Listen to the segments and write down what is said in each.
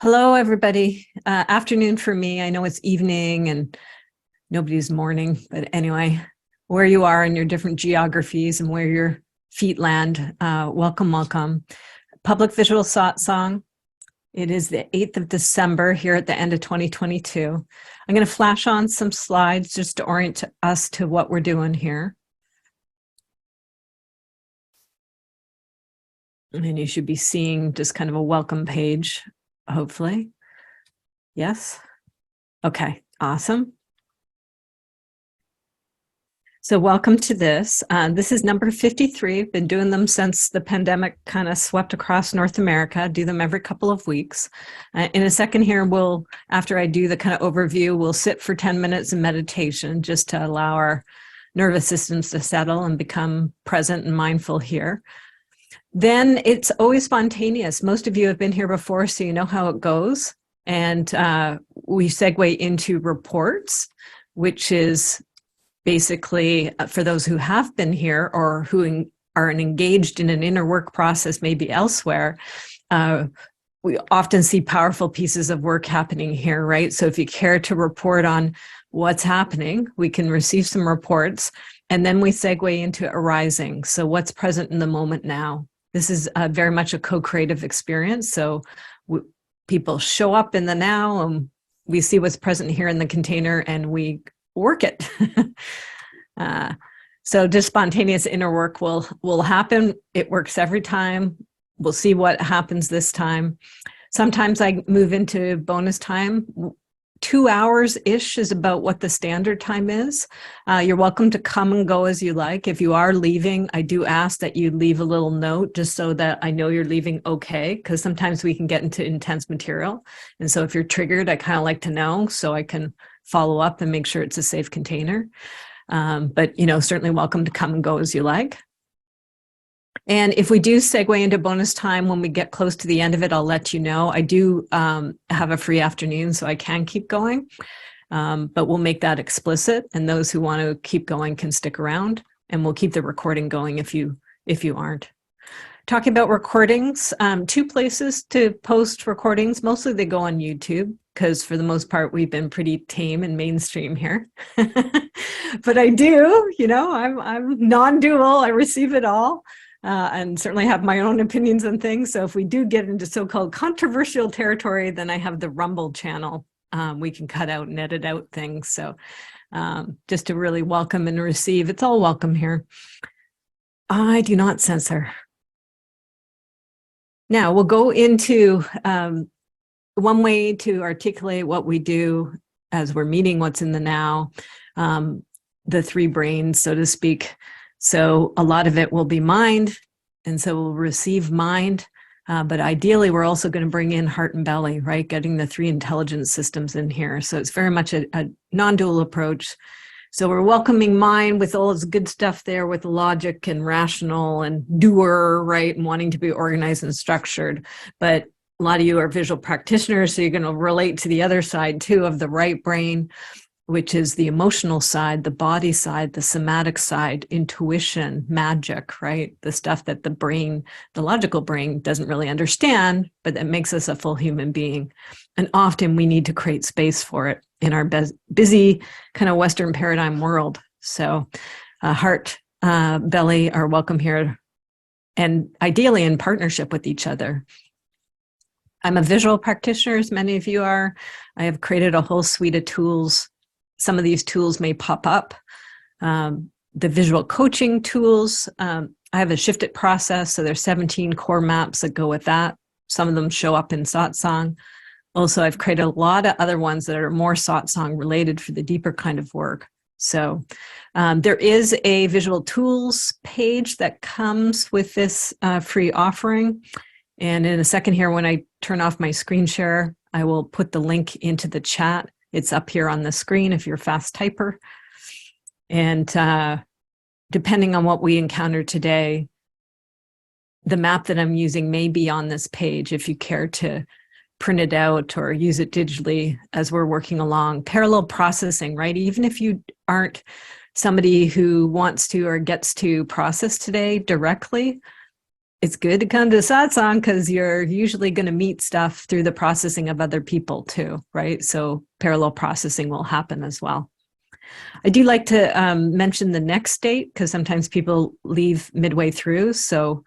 Hello, everybody. Afternoon for me. I know it's evening and nobody's morning, but anyway, where you are in your different geographies and where your feet land, welcome, welcome. Public Visual Satsang. It is the 8th of December here at the end of 2022. I'm going to flash on some slides just to orient us to what we're doing here. And you should be seeing just kind of a welcome page, hopefully. Yes. Okay, awesome. So welcome to this. This is number 53. Been doing them since the pandemic kind of swept across North America. Do them every couple of weeks. In a second here, after I do the kind of overview, we'll sit for 10 minutes in meditation just to allow our nervous systems to settle and become present and mindful here. Then it's always spontaneous. Most of you have been here before, so you know how it goes. And we segue into reports, which is basically for those who have been here or who are engaged in an inner work process, maybe elsewhere. We often see powerful pieces of work happening here, right? So if you care to report on what's happening, we can receive some reports, and then we segue into arising. So what's present in the moment now? This is very much a co-creative experience. So people show up in the now, and we see what's present here in the container, and we work it. So just spontaneous inner work will happen. It works every time. We'll see what happens this time. Sometimes I move into bonus time. 2 hours-ish is about what the standard time is. You're welcome to come and go as you like. If you are leaving, I do ask that you leave a little note just so that I know you're leaving okay, because sometimes we can get into intense material. And so if you're triggered, I kind of like to know so I can follow up and make sure it's a safe container. But, certainly welcome to come and go as you like. And if we do segue into bonus time, when we get close to the end of it, I'll let you know. I do have a free afternoon, so I can keep going, but we'll make that explicit. And those who want to keep going can stick around, and we'll keep the recording going if you aren't. Talking about recordings, 2 places to post recordings. Mostly they go on YouTube, because for the most part, we've been pretty tame and mainstream here. But I do, I'm non-dual. I receive it all. And certainly have my own opinions on things. So if we do get into so-called controversial territory, then I have the Rumble channel. We can cut out and edit out things. So just to really welcome and receive, it's all welcome here. I do not censor. Now we'll go into one way to articulate what we do as we're meeting what's in the now, the 3 brains, so to speak. So a lot of it will be mind, and so we'll receive mind, but ideally we're also going to bring in heart and belly, right? Getting the 3 intelligence systems in here. So it's very much a non-dual approach. So we're welcoming mind with all its good stuff there, with logic and rational and doer, right? And wanting to be organized and structured. But a lot of you are visual practitioners, so you're going to relate to the other side too of the right brain, which is the emotional side, the body side, the somatic side, intuition, magic, right? The stuff that the brain, the logical brain, doesn't really understand, but that makes us a full human being. And often we need to create space for it in our busy kind of Western paradigm world. So heart, belly are welcome here, and ideally in partnership with each other. I'm a visual practitioner, as many of you are. I have created a whole suite of tools. Some of these tools may pop up. The visual coaching tools, I have a shifted process, so there's 17 core maps that go with that. Some of them show up in Satsang. Also, I've created a lot of other ones that are more Satsang related for the deeper kind of work. So there is a visual tools page that comes with this free offering. And in a second here, when I turn off my screen share, I will put the link into the chat. It's up here on the screen if you're a fast typer. And depending on what we encounter today, the map that I'm using may be on this page if you care to print it out or use it digitally as we're working along. Parallel processing, right? Even if you aren't somebody who wants to or gets to process today directly, it's good to come to satsang because you're usually going to meet stuff through the processing of other people too, right? So parallel processing will happen as well. I do like to mention the next date because sometimes people leave midway through. So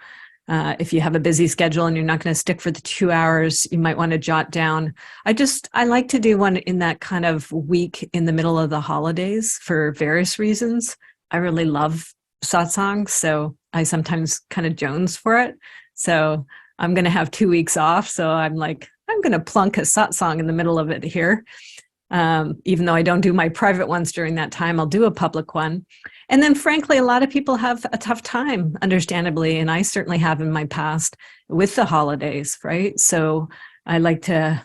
if you have a busy schedule and you're not going to stick for the 2 hours, you might want to jot down. I like to do one in that kind of week in the middle of the holidays for various reasons. I really love satsang, so I sometimes kind of jones for it. So I'm going to have 2 weeks off. So I'm like, I'm going to plunk a satsang in the middle of it here. Even though I don't do my private ones during that time, I'll do a public one. And then frankly, a lot of people have a tough time, understandably, and I certainly have in my past with the holidays, right? So I like to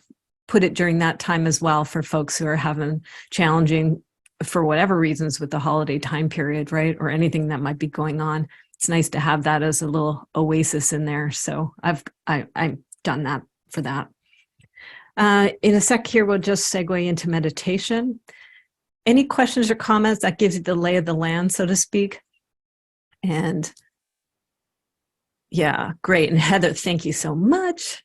put it during that time as well for folks who are having challenging, for whatever reasons, with the holiday time period, right? Or anything that might be going on. It's nice to have that as a little oasis in there. So I've done that for that. In a sec here, we'll just segue into meditation. Any questions or comments? That gives you the lay of the land, so to speak. And yeah, great. And Heather, thank you so much.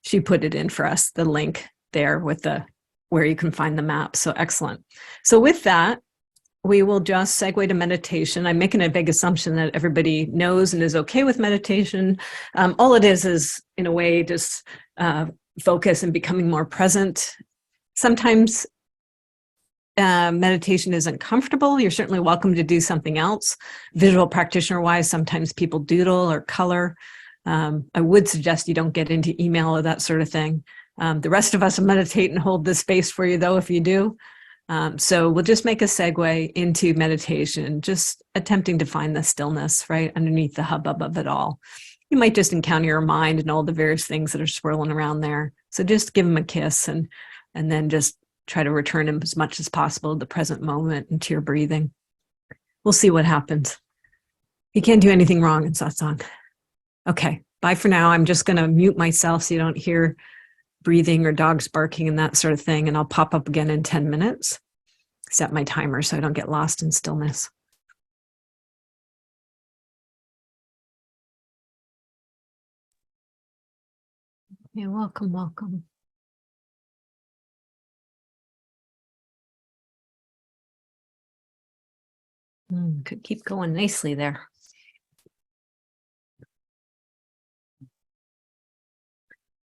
She put it in for us, the link there with the where you can find the map. So excellent. So with that, we will just segue to meditation. I'm making a big assumption that everybody knows and is okay with meditation. All it is in a way, just focus and becoming more present. Sometimes meditation isn't comfortable. You're certainly welcome to do something else. Visual practitioner wise, sometimes people doodle or color. I would suggest you don't get into email or that sort of thing. The rest of us will meditate and hold this space for you though, if you do. So we'll just make a segue into meditation, just attempting to find the stillness right underneath the hubbub of it all. You might just encounter your mind and all the various things that are swirling around there. So just give them a kiss and then just try to return them as much as possible to the present moment and to your breathing. We'll see what happens. You can't do anything wrong in satsang. Okay, bye for now. I'm just going to mute myself so you don't hear breathing or dogs barking and that sort of thing. And I'll pop up again in 10 minutes. Set my timer so I don't get lost in stillness. Yeah, welcome, welcome. Could keep going nicely there.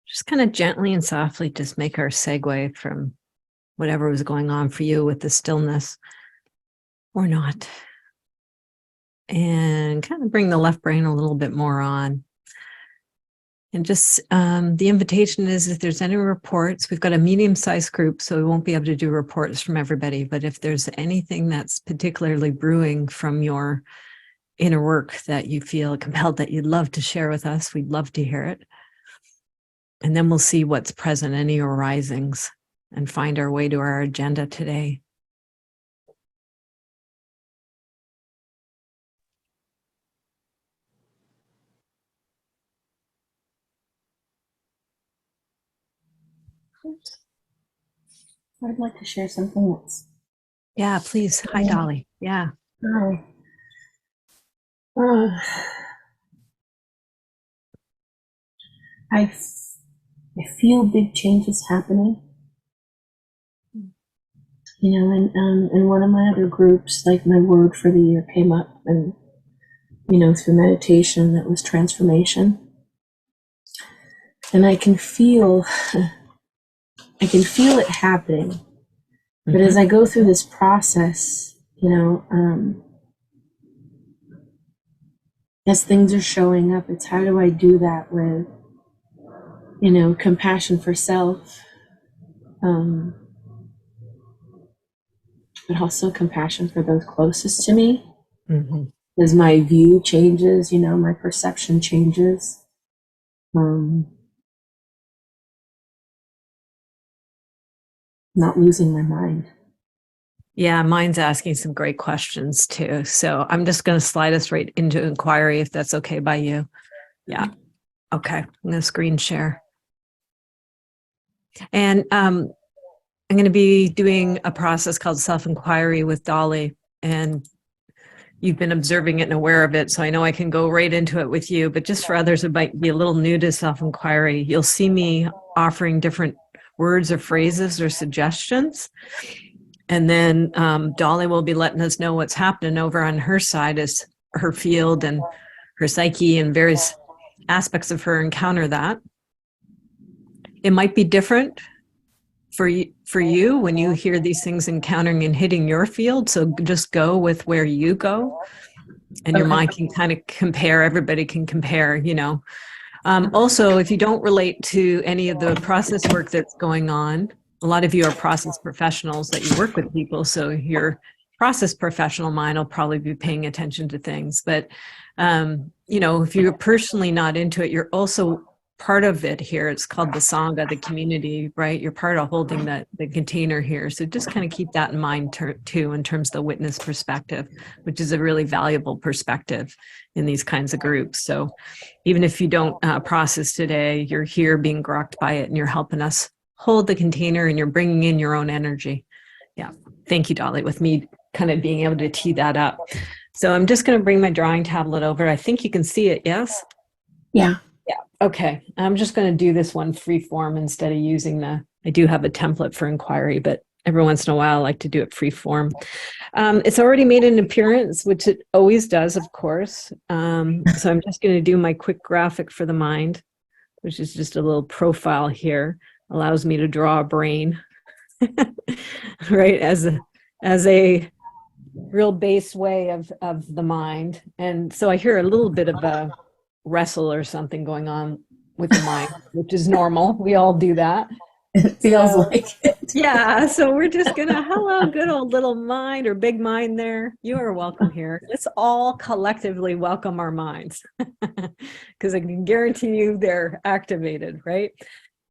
Just kind of gently and softly just make our segue from whatever was going on for you with the stillness or not. And kind of bring the left brain a little bit more on. And just the invitation is if there's any reports, we've got a medium-sized group, so we won't be able to do reports from everybody. But if there's anything that's particularly brewing from your inner work that you feel compelled that you'd love to share with us, we'd love to hear it. And then we'll see what's present, any arisings, and find our way to our agenda today. I'd like to share something else. Yeah, please. Hi, Dolly. Yeah. Hi. I feel big changes happening. You know, and in one of my other groups, like my word for the year came up, and you know, through meditation, that was transformation. And I can feel it happening. But as I go through this process, you know, as things are showing up, it's how do I do that with, you know, compassion for self, but also compassion for those closest to me. As my view changes, you know, my perception changes. Not losing my mind. Yeah, mine's asking some great questions too. So I'm just going to slide us right into inquiry if that's okay by you. Yeah. Okay. I'm going to screen share. And I'm going to be doing a process called self-inquiry with Dolly. And you've been observing it and aware of it. So I know I can go right into it with you, but just for others, it might be a little new to self-inquiry. You'll see me offering different words or phrases or suggestions. And then Dolly will be letting us know what's happening over on her side as her field and her psyche and various aspects of her encounter that. It might be different for you when you hear these things encountering and hitting your field. So just go with where you go, and your mind can kind of compare. Everybody can compare, you know. Also, if you don't relate to any of the process work that's going on, a lot of you are process professionals that you work with people. So your process professional mind will probably be paying attention to things. But, you know, if you're personally not into it, you're also part of it here. It's called the Sangha, the community, right? You're part of holding the container here. So just kind of keep that in mind too, in terms of the witness perspective, which is a really valuable perspective in these kinds of groups. So even if you don't process today, you're here being grokked by it and you're helping us hold the container and you're bringing in your own energy. Yeah. Thank you, Dolly, with me kind of being able to tee that up. So I'm just going to bring my drawing tablet over. I think you can see it. Yes? Yeah. Yeah. Okay. I'm just going to do this one free form instead of using I do have a template for inquiry, but every once in a while I like to do it free form. It's already made an appearance, which it always does, of course. So I'm just going to do my quick graphic for the mind, which is just a little profile here. Allows me to draw a brain, right, as a real base way of the mind. And so I hear a little bit of a wrestle or something going on with the mind, which is normal. We all do that. It feels like it. Yeah, so we're just gonna, hello, good old little mind or big mind there. You are welcome here. Let's all collectively welcome our minds, because I can guarantee you they're activated, right?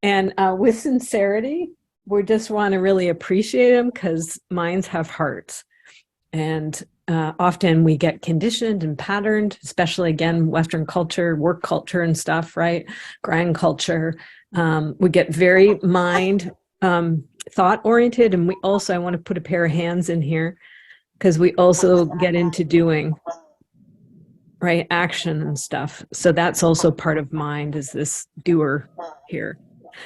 And with sincerity, we just want to really appreciate them, because minds have hearts. And often we get conditioned and patterned, especially, again, Western culture, work culture and stuff, right? Grind culture. We get very mind thought oriented. And we also, I want to put a pair of hands in here, because we also get into doing, right? Action and stuff. So that's also part of mind, is this doer here.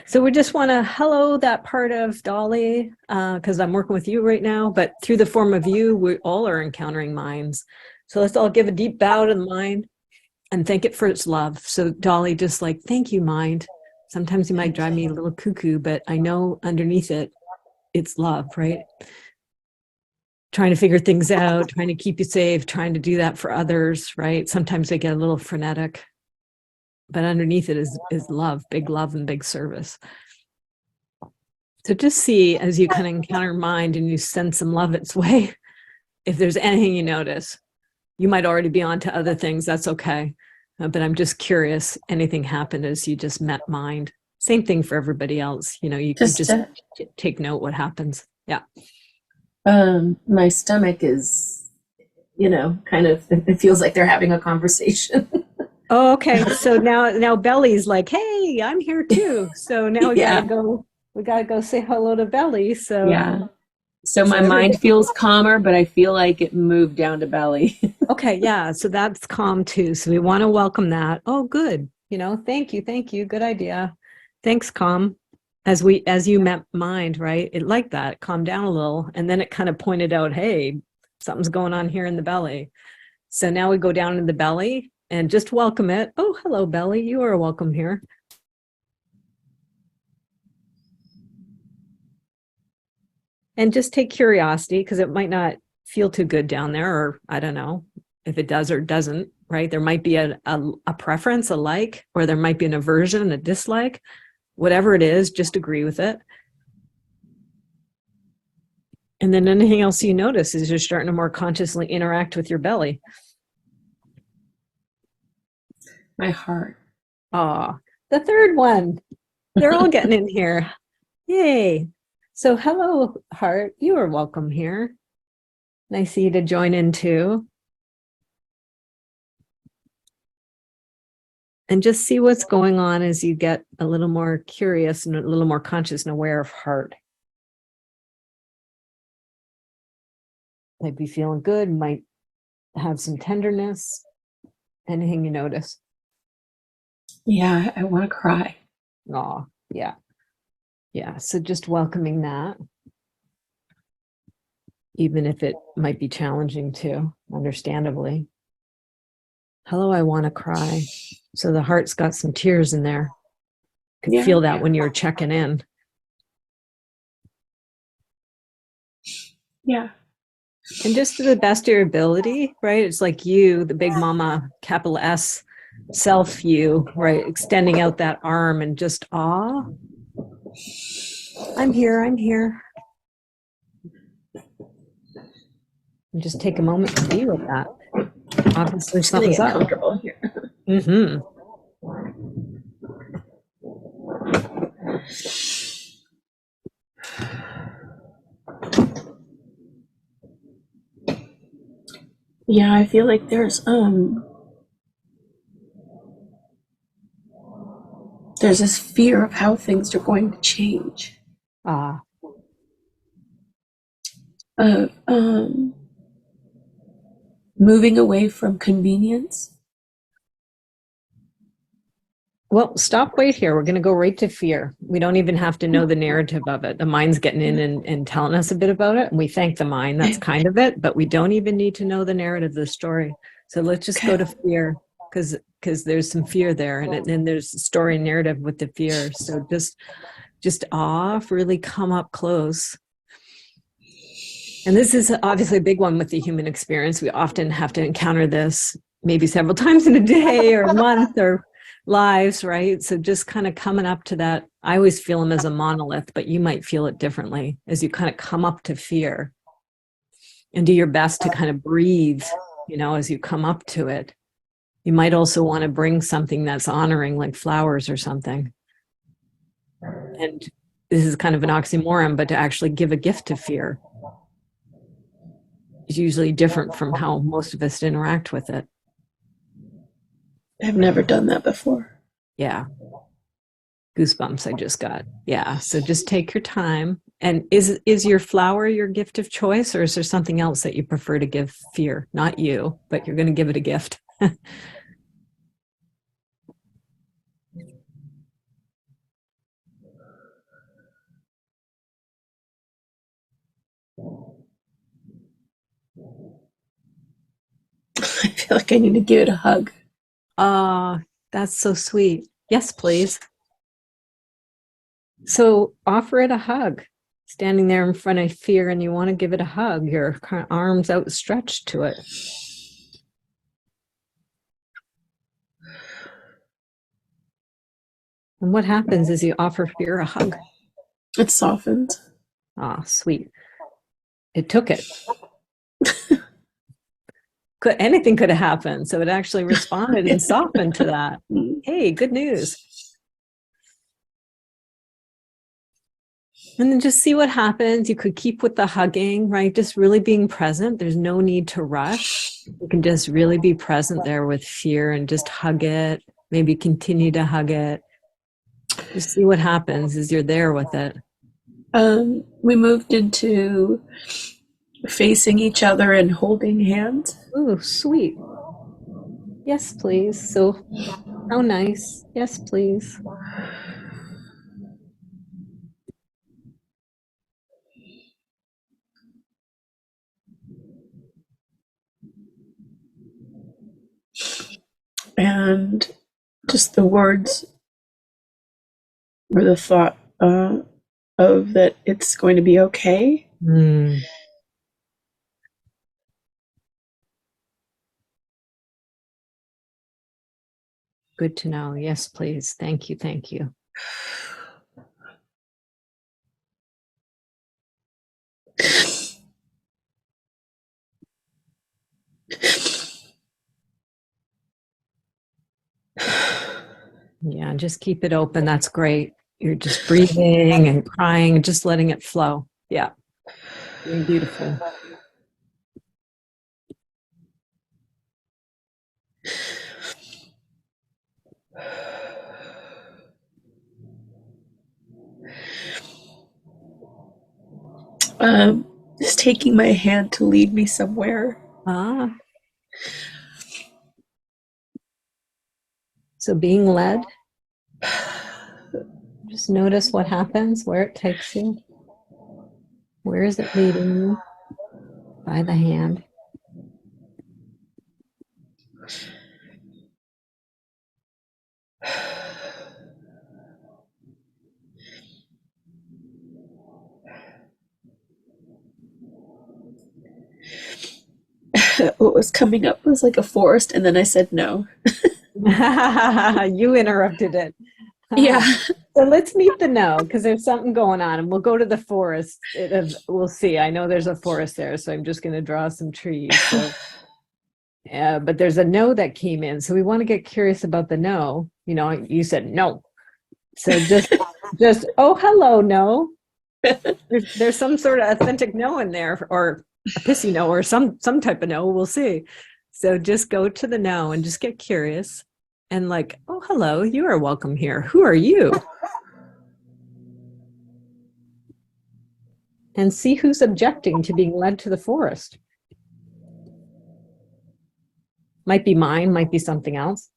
So we just want to hello that part of Dolly, because I'm working with you right now, but through the form of you, we all are encountering minds. So let's all give a deep bow to the mind and thank it for its love. So Dolly, just like, thank you, mind. Sometimes you might drive me a little cuckoo, but I know underneath it, it's love, right? Trying to figure things out, trying to keep you safe, trying to do that for others, right? Sometimes they get a little frenetic, but underneath it is love and big service. So just see, as you kind of encounter mind and you send some love its way, if there's anything you notice. You might already be on to other things, that's okay. But I'm just curious, anything happened as you just met mind? Same thing for everybody else. You know, you can just take note what happens. Yeah. My stomach is, you know, kind of, it feels like they're having a conversation. Oh, okay. So now Belly's like, hey, I'm here too. So now we gotta go say hello to Belly. So yeah. So my mind feels calmer, but I feel like it moved down to Belly. Okay, yeah. So that's calm too. So we want to welcome that. Oh, good. You know, thank you. Good idea. Thanks, calm. As you met mind, right? It liked that. It calmed down a little, and then it kind of pointed out, hey, something's going on here in the belly. So now we go down in the belly and just welcome it. Oh, hello, belly. You are welcome here. And just take curiosity, because it might not feel too good down there, or I don't know if it does or doesn't, right? There might be a preference, a like, or there might be an aversion, a dislike. Whatever it is, just agree with it. And then anything else you notice is you're starting to more consciously interact with your belly. My heart. Ah, the third one. They're all getting in here. Yay. So hello, heart. You are welcome here. Nice of you to join in too. And just see what's going on as you get a little more curious and a little more conscious and aware of heart. Might be feeling good, might have some tenderness. Anything you notice? Yeah, I want to cry. Oh, yeah. Yeah. So just welcoming that, even if it might be challenging too, understandably. Hello, I want to cry. So the heart's got some tears in there. Could Yeah. feel that when you're checking in. Yeah. And just to the best of your ability, right? It's like you, the big mama, capital S, self you, right? Extending out that arm and just, awe. I'm here, I'm here. And just take a moment to be with that. Obviously, It's gonna something's get up. comfortable here. Mm-hmm. Yeah, I feel like there's this fear of how things are going to change. Ah, Of moving away from convenience. well, stop, wait here. We're going to go right to fear. We don't even have to know the narrative of it. The mind's getting in and telling us a bit about it. And we thank the mind. That's kind of it. But we don't even need to know the narrative of the story. So let's just go to fear because there's some fear there. And then there's the story narrative with the fear. So just off, really come up close. And this is obviously a big one with the human experience. We often have to encounter this maybe several times in a day or a month or lives, right? So just kind of coming up to that. I always feel them as a monolith, but you might feel it differently as you kind of come up to fear and do your best to kind of breathe, as you come up to it. You might also want to bring something that's honoring, like flowers or something. And this is kind of an oxymoron, but to actually give a gift to fear is usually different from how most of us interact with it. I've never done that before. Yeah. Goosebumps I just got. Yeah. So just take your time. And is your flower your gift of choice, or is there something else that you prefer to give fear? Not you, but you're going to give it a gift. I feel like I need to give it a hug. Ah, that's so sweet. Yes, please. So offer it a hug. Standing there in front of fear and you want to give it a hug, your kind of arms outstretched to it. And what happens is you offer fear a hug. It softened. Ah, sweet. It took it. Anything could have happened. So it actually responded and softened to that. Hey, good news. And then just see what happens. You could keep with the hugging, right? Just really being present. There's no need to rush. You can just really be present there with fear and just hug it. Maybe continue to hug it. Just see what happens as you're there with it. We moved into facing each other and holding hands. Ooh, sweet. Yes, please. So, how nice. Yes, please. And just the words or the thought of that it's going to be okay. Mm. Good to know. Yes, please. Thank you. Thank you. Yeah, just keep it open. That's great. You're just breathing and crying and just letting it flow. Yeah, doing beautifully. Just taking my hand to lead me somewhere. Ah, So being led, just notice what happens, where it takes you. Where is it leading you? By the hand. What was coming up was like a forest, and then I said no. You interrupted it. Yeah. So let's meet the no, because there's something going on, and we'll go to the forest. We'll see. I know there's a forest there, so I'm just going to draw some trees. So, but there's a no that came in, so we want to get curious about the no. You know, you said no, so just oh hello no. There's some sort of authentic no in there, or a pissy no, or some type of no. We'll see. So just go to the no and just get curious, and like, oh hello, you are welcome here. Who are you? And see who's objecting to being led to the forest. Might be mine, might be something else.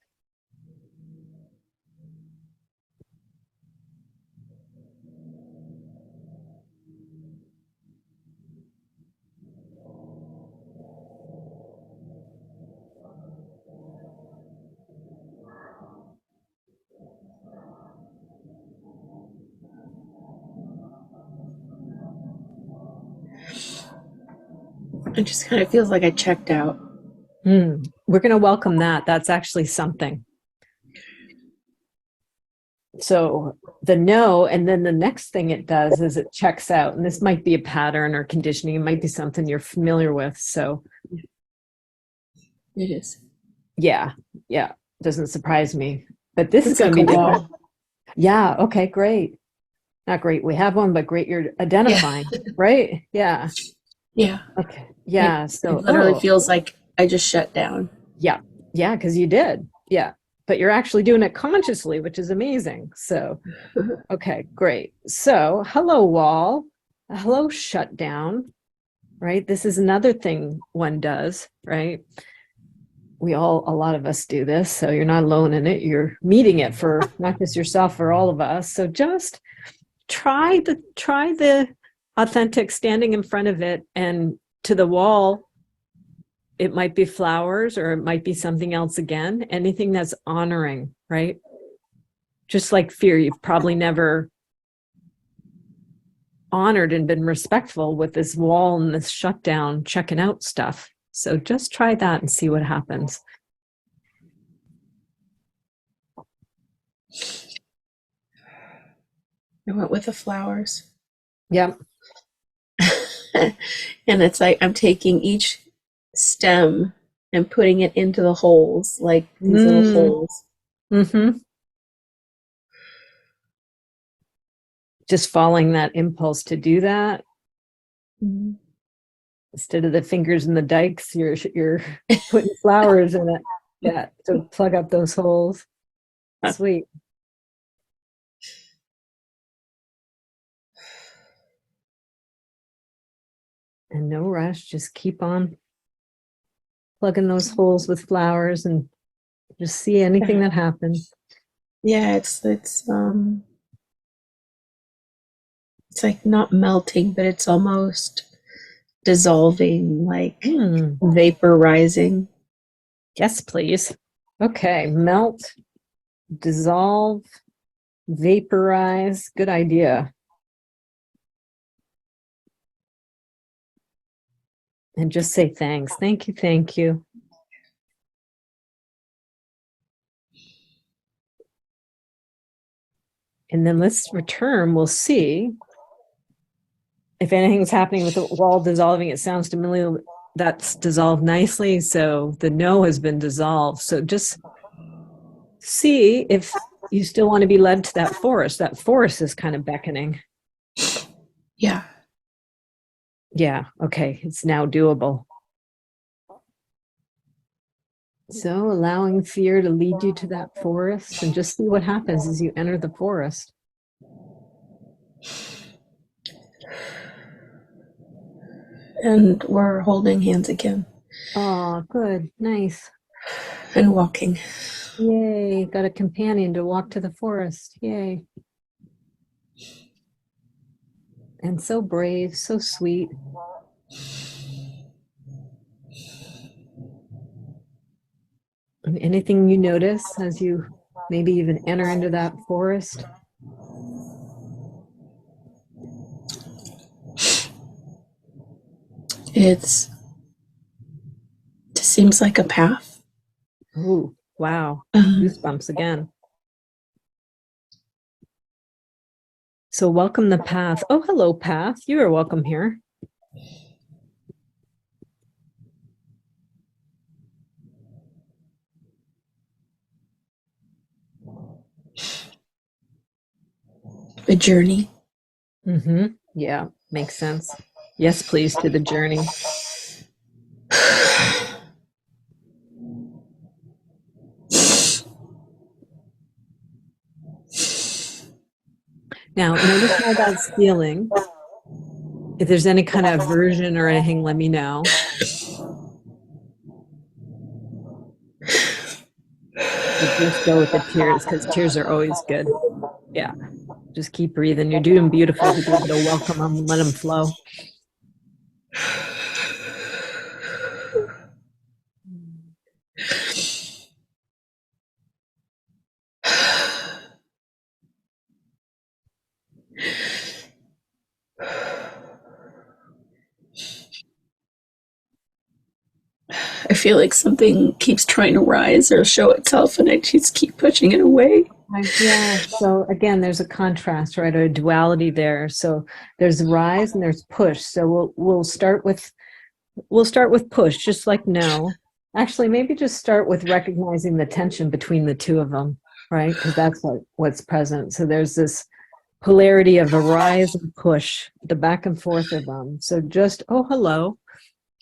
It just kind of feels like I checked out. We're going to welcome that. That's actually something. So the no, and then the next thing it does is it checks out. And this might be a pattern or conditioning. It might be something you're familiar with. So It is. yeah, doesn't surprise me. But this is It's going like to be a wall. different. Yeah, okay, great. Not great. We have one, but great you're identifying, right? Yeah. Yeah. Okay. Yeah. So it literally feels like I just shut down. yeah, because you did. Yeah, but you're actually doing it consciously, which is amazing. So okay, great. So hello wall, hello shutdown, right? This is another thing one does, right? A lot of us do this, so you're not alone in it. You're meeting it for not just yourself, for all of us. So just try the authentic standing in front of it, and to the wall, it might be flowers or it might be something else again, anything that's honoring, right? Just like fear, you've probably never honored and been respectful with this wall and this shutdown, checking out stuff. So just try that and see what happens. I went with the flowers. Yep. And it's like I'm taking each stem and putting it into the holes, like these little holes. Mm-hmm. Just following that impulse to do that. Mm-hmm. Instead of the fingers in the dikes, you're putting flowers in it. Yeah, to plug up those holes. Sweet. And no rush, just keep on plugging those holes with flowers and just see anything that happens. Yeah, it's like not melting, but it's almost dissolving, like vaporizing. Yes, please. Okay, melt, dissolve, vaporize. Good idea. And just say thanks. Thank you, thank you. And then let's return. We'll see if anything's happening with the wall dissolving. It sounds to me that's dissolved nicely. So the no has been dissolved. So just see if you still want to be led to that forest. That forest is kind of beckoning. Yeah. Yeah. Okay. It's now doable. So allowing fear to lead you to that forest, and just see what happens as you enter the forest. And we're holding hands again. Oh, good. Nice. And walking. Yay, got a companion to walk to the forest. Yay. And so brave, so sweet. And anything you notice as you maybe even enter into that forest? It seems like a path. Oh, wow. Um, Goosebumps again. So welcome the path. Oh, hello, path. You are welcome here. a journey. Mm-hmm. Yeah, makes sense. Yes, please, to the journey. Now, notice how that's feeling. If there's any kind of aversion or anything, let me know. But just go with the tears, because tears are always good. Yeah, just keep breathing. You're doing beautiful to be able to welcome them and let them flow. I feel like something keeps trying to rise or show itself, and I just keep pushing it away. Yeah. So again, there's a contrast, right? Or a duality there. So there's rise and there's push. So we'll start with push, just like no. Actually, maybe just start with recognizing the tension between the two of them, right? Because that's what's present. So there's this polarity of a rise and push, the back and forth of them. So just, oh, hello,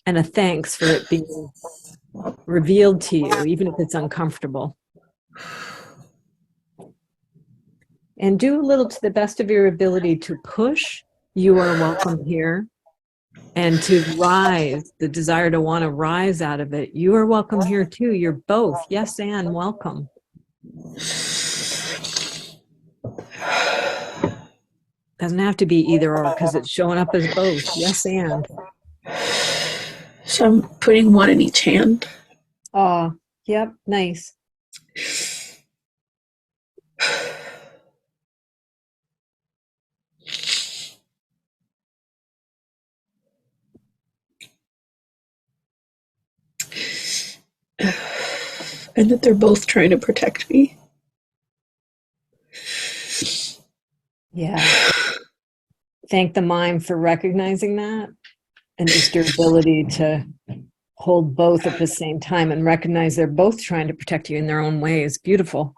and a thanks for it being revealed to you, even if it's uncomfortable. And do a little to the best of your ability to push. You are welcome here. And to rise, the desire to want to rise out of it. You are welcome here too. You're both. Yes, and welcome. Doesn't have to be either or because it's showing up as both. Yes, and. So I'm putting one in each hand. Oh, yep, nice. And that they're both trying to protect me. Yeah. Thank the mind for recognizing that and just your ability to hold both at the same time and recognize they're both trying to protect you in their own ways. Beautiful.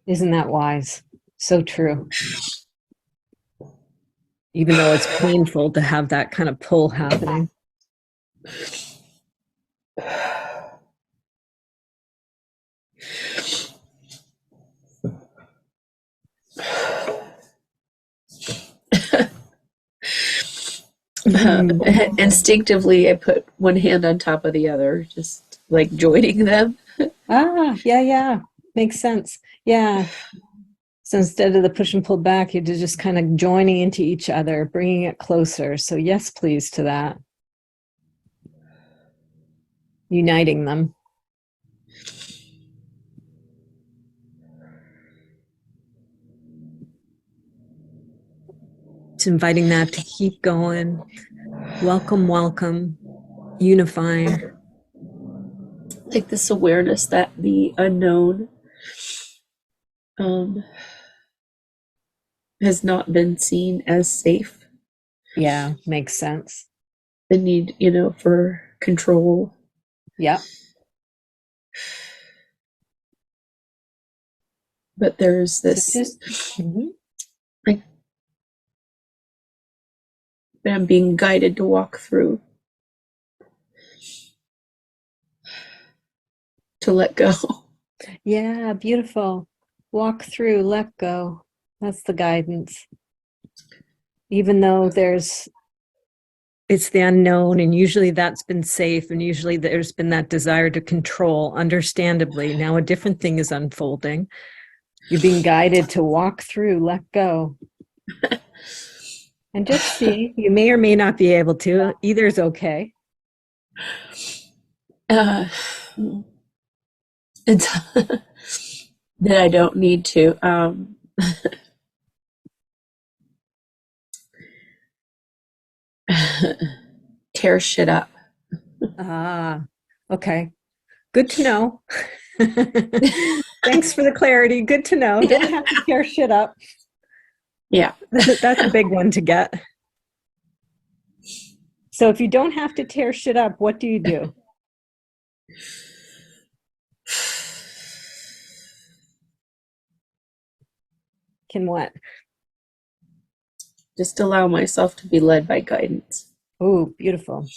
Isn't that wise? So true. Even though it's painful to have that kind of pull happening. Instinctively, I put one hand on top of the other, just like joining them. Yeah. Makes sense. Yeah. So instead of the push and pull back, you're just kind of joining into each other, bringing it closer. So yes, please, to that. Uniting them. It's inviting that to keep going. Welcome, unifying. Like this awareness that the unknown has not been seen as safe. Yeah, makes sense. The need, for control. Yep. But there's So this, just, like, that I'm being guided to walk through. To let go. yeah, beautiful. Walk through, let go. That's the guidance. Even though it's the unknown, and usually that's been safe, and usually there's been that desire to control, understandably. Now a different thing is unfolding. You're being guided to walk through, let go. And just see, you may or may not be able to. Either is okay. It's that I don't need to. Tear shit up. Ah, okay. Good to know. Thanks for the clarity. Good to know. Don't have to tear shit up. Yeah. That's a big one to get. So if you don't have to tear shit up, what do you do? Can what? Just allow myself to be led by guidance. Oh, beautiful.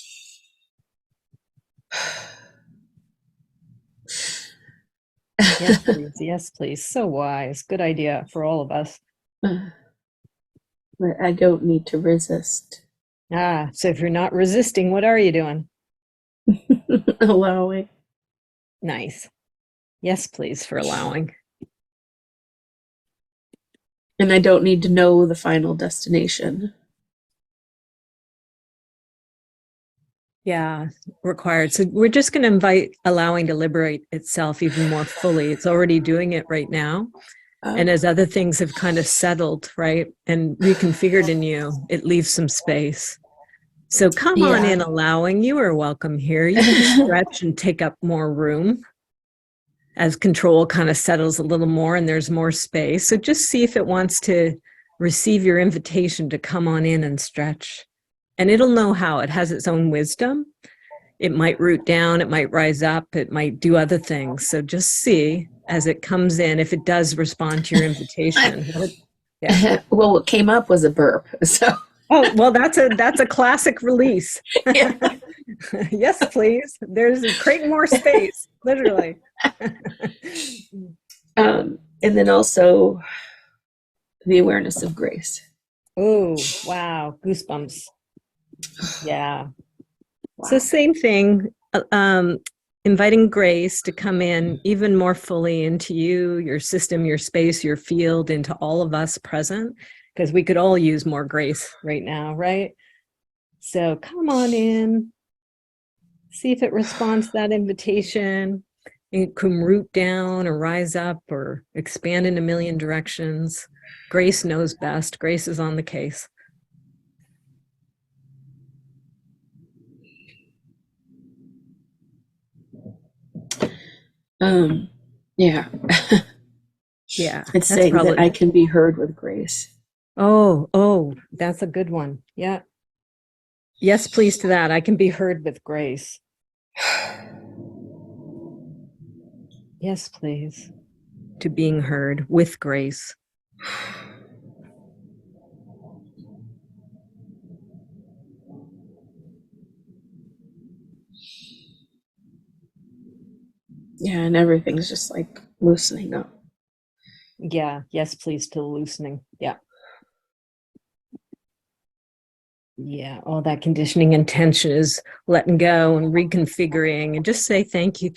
Yes, please. Yes, please. So wise. Good idea for all of us. But I don't need to resist. Ah, so if you're not resisting, what are you doing? Allowing. Nice. Yes, please, for allowing. And I don't need to know the final destination. Yeah, required. So we're just going to invite allowing to liberate itself even more fully. It's already doing it right now. And as other things have kind of settled, right, and reconfigured in you, it leaves some space. So come on in, allowing. You are welcome here. You can stretch and take up more room as control kind of settles a little more and there's more space. So just see if it wants to receive your invitation to come on in and stretch. And it'll know how. It has its own wisdom. It might root down, it might rise up, it might do other things. So just see as it comes in, if it does respond to your invitation. Yeah. Well, what came up was a burp. So oh, well, that's a classic release. Yeah. Yes, please. Create more space, literally. And then also the awareness of grace. Oh, wow. Goosebumps. Yeah. Wow. So same thing, inviting grace to come in even more fully into you, your system, your space, your field, into all of us present, because we could all use more grace right now, right? So come on in, see if it responds to that invitation. It can root down or rise up or expand in a million directions. Grace knows best. Grace is on the case. Yeah. Yeah. It's saying that I can be heard with grace. Oh, that's a good one. Yeah. Yes, please to that. I can be heard with grace. Yes, please. To being heard with grace. Yeah, and everything's just like loosening up. Yeah, yes, please to loosening. Yeah. Yeah, all that conditioning and tension is letting go and reconfiguring, and just say thank you,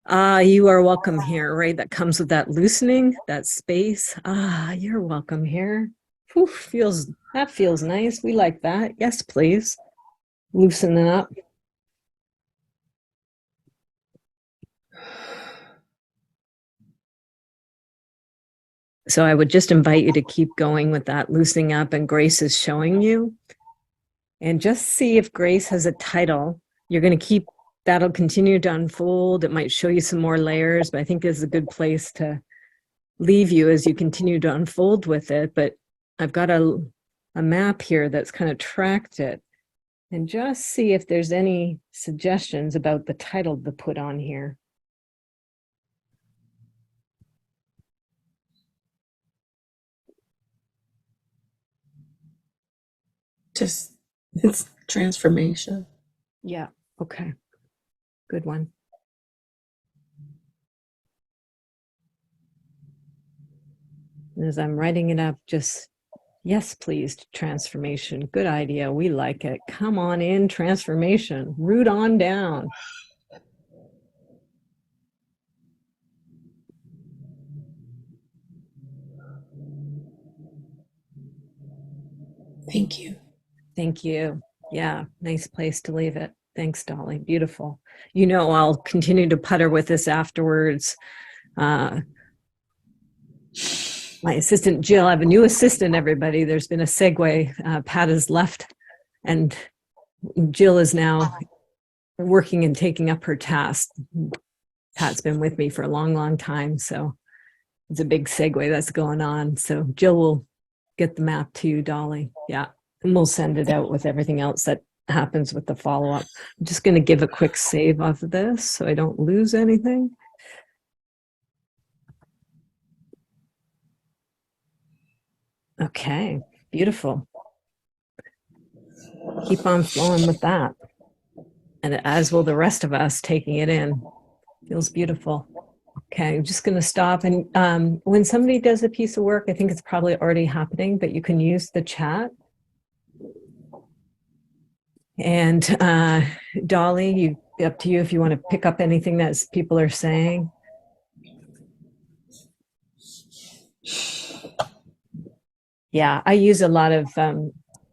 and you are welcome here, right? That comes with that loosening, that space. You're welcome here. Whew, that feels nice. We like that. Yes, please. Loosening up. So I would just invite you to keep going with that loosening up, and grace is showing you. And just see if grace has a title. You're going to keep, that'll continue to unfold. It might show you some more layers, but I think this is a good place to leave you as you continue to unfold with it. But I've got a map here that's kind of tracked it. And just see if there's any suggestions about the title to put on here. Just, it's transformation. Yeah, okay. Good one. And as I'm writing it up, just, yes, please, transformation. Good idea. We like it. Come on in, transformation. Root on down. Thank you. Thank you. Yeah, nice place to leave it. Thanks, Dolly. Beautiful. You know, I'll continue to putter with this afterwards. My assistant, Jill, I have a new assistant, everybody. There's been a segue. Pat has left, and Jill is now working and taking up her task. Pat's been with me for a long, long time, so it's a big segue that's going on. So Jill will get the map to you, Dolly. Yeah, and we'll send it out with everything else that happens with the follow-up. I'm just going to give a quick save off of this so I don't lose anything. Okay, beautiful. Keep on flowing with that. And as will the rest of us taking it in. Feels beautiful. Okay, I'm just going to stop. And when somebody does a piece of work, I think it's probably already happening, but you can use the chat. And Dolly, up to you if you want to pick up anything that people are saying. Yeah, I use a lot of,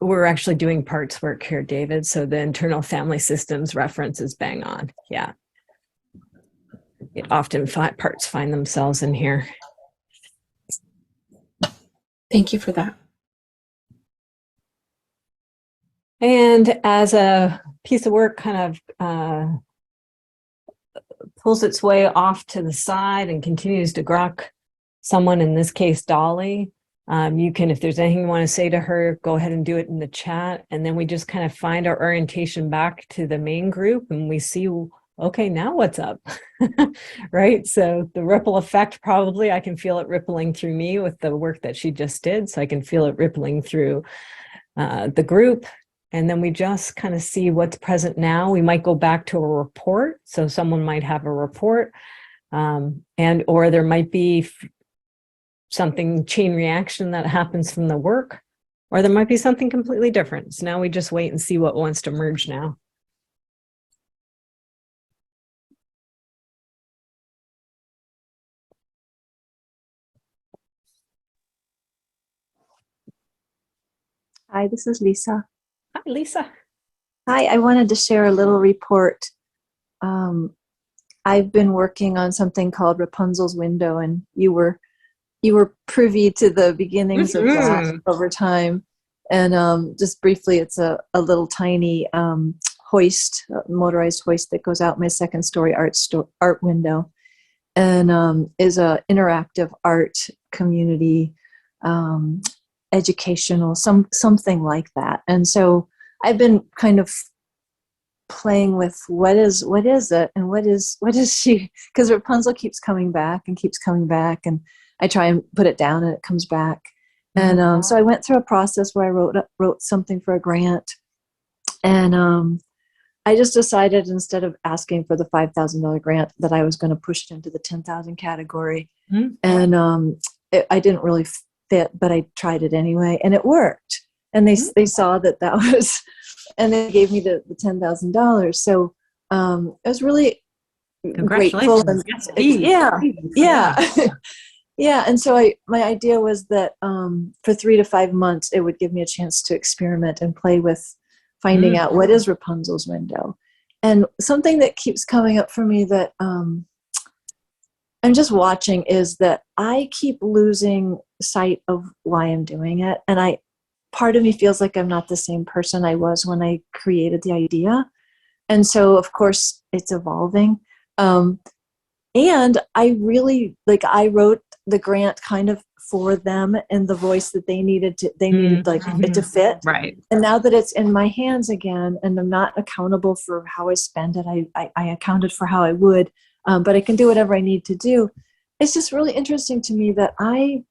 we're actually doing parts work here, David. So the internal family systems reference is bang on. Yeah. It often parts find themselves in here. Thank you for that. And as a piece of work kind of pulls its way off to the side and continues to grok someone, in this case, Dolly, you can, if there's anything you want to say to her, go ahead and do it in the chat. And then we just kind of find our orientation back to the main group and we see, okay, now what's up? Right? So the ripple effect, probably I can feel it rippling through me with the work that she just did. So I can feel it rippling through the group. And then we just kind of see what's present now. We might go back to a report. So someone might have a report or there might be something chain reaction that happens from the work, or there might be something completely different. So now we just wait and see what wants to merge now. Hi, this is Lisa. Hi, Lisa. Hi, I wanted to share a little report. I've been working on something called Rapunzel's Window, and you were privy to the beginnings of that over time. And just briefly, it's a little tiny hoist, motorized hoist that goes out my second story art window, and is a interactive art community, educational, something like that. And so I've been kind of playing with what is it and what is she, because Rapunzel keeps coming back, and I try and put it down and it comes back. And so I went through a process where I wrote something for a grant, and I just decided, instead of asking for the $5,000 grant, that I was going to push it into the 10,000 category. And I didn't really fit, but I tried it anyway, and it worked. And they saw that was, and they gave me the $10,000. So I was really grateful. And yeah. Yeah. And so my idea was that for 3 to 5 months, it would give me a chance to experiment and play with finding out what is Rapunzel's window. And something that keeps coming up for me that I'm just watching is that I keep losing sight of why I'm doing it. And part of me feels like I'm not the same person I was when I created the idea. And so, of course, it's evolving. And I really, I wrote the grant kind of for them in the voice that they needed it to fit. Right. And now that it's in my hands again, and I'm not accountable for how I spend it, I accounted for how I would, but I can do whatever I need to do. It's just really interesting to me that I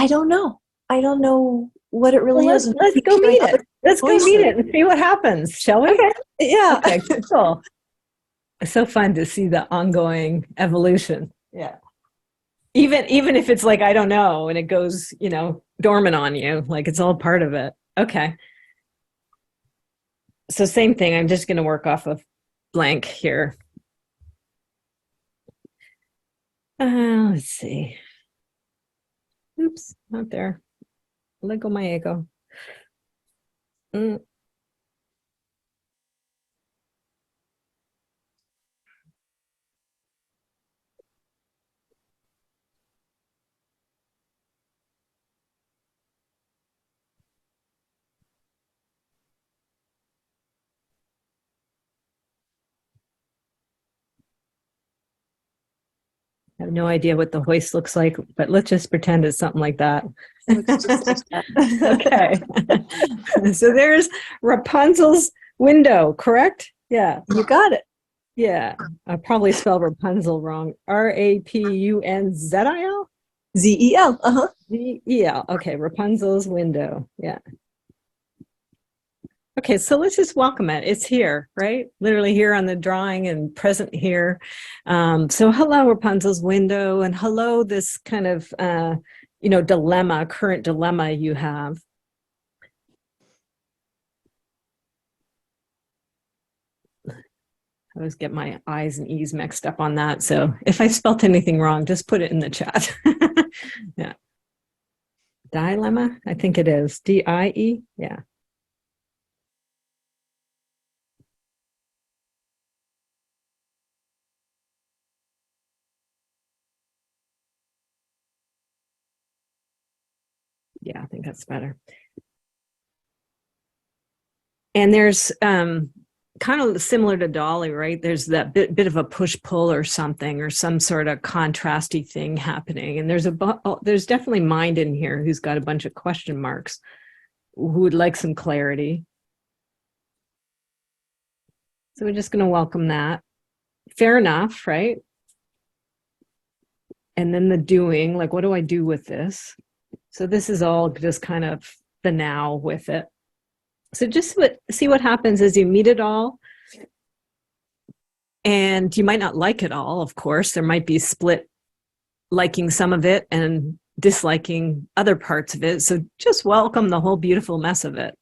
don't know. I don't know what it really is. Let's go meet it. Let's go meet it and see what happens, shall we? Okay. Yeah. Okay, cool. It's so fun to see the ongoing evolution. Yeah. Even if it's like, I don't know, and it goes, dormant on you, like it's all part of it. Okay. So same thing. I'm just going to work off of blank here. Let's see. Oops, not there. Let go my ego. I have no idea what the hoist looks like, but let's just pretend it's something like that. Looks just like Okay. So there's Rapunzel's window, correct? Yeah. You got it. Yeah. I probably spelled Rapunzel wrong. Rapunzil? ZEL. ZEL. Okay. Rapunzel's window. Yeah. Okay, so let's just welcome it. It's here, right? Literally here on the drawing and present here. So hello, Rapunzel's window, and hello, this kind of, dilemma, current dilemma you have. I always get my I's and E's mixed up on that. So if I spelt anything wrong, just put it in the chat. Yeah. Dilemma, I think it is. D-I-E, yeah. Yeah, I think that's better. And there's kind of similar to Dolly, right? There's that bit of a push-pull or something, or some sort of contrasty thing happening. And there's definitely mind in here who's got a bunch of question marks, who would like some clarity. So we're just going to welcome that. Fair enough, right? And then the doing, like, what do I do with this? So this is all just kind of the now with it. So just see what happens as you meet it all. And you might not like it all, of course. There might be split liking some of it and disliking other parts of it. So just welcome the whole beautiful mess of it.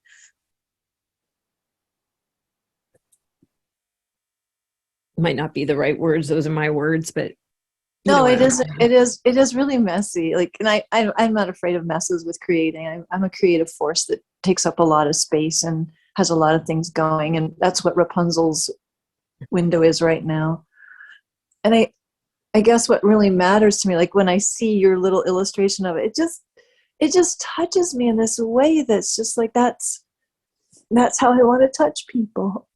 Might not be the right words. Those are my words, but no, it is. It is really messy. Like, and I'm not afraid of messes with creating. I'm a creative force that takes up a lot of space and has a lot of things going, and that's what Rapunzel's window is right now. And I guess what really matters to me, like when I see your little illustration of it, it just touches me in this way that's just like that's how I want to touch people.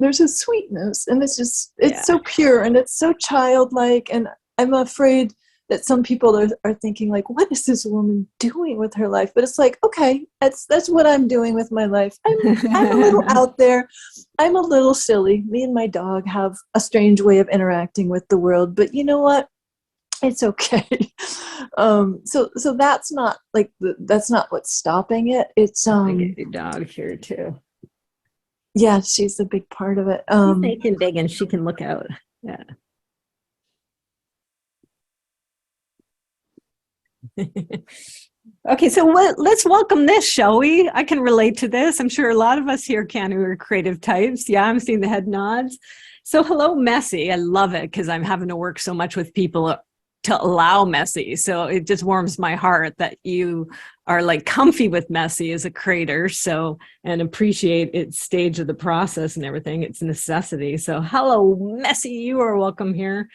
There's a sweetness, and it's so pure, and it's so childlike, and I'm afraid that some people are thinking like, what is this woman doing with her life? But it's like, okay, that's what I'm doing with my life. I'm a little out there. I'm a little silly. Me and my dog have a strange way of interacting with the world, but you know what? It's okay. So that's not like that's not what's stopping it. It's I get your dog here too. Yeah, she's a big part of it. She's making big, and she can look out. Yeah. Okay, so let's welcome this, shall we? I can relate to this. I'm sure a lot of us here can, who are creative types. Yeah, I'm seeing the head nods. So hello, messy. I love it because I'm having to work so much with people to allow messy. So it just warms my heart that you are like comfy with messy as a creator. So, and appreciate its stage of the process and everything. It's a necessity. So hello, messy. You are welcome here.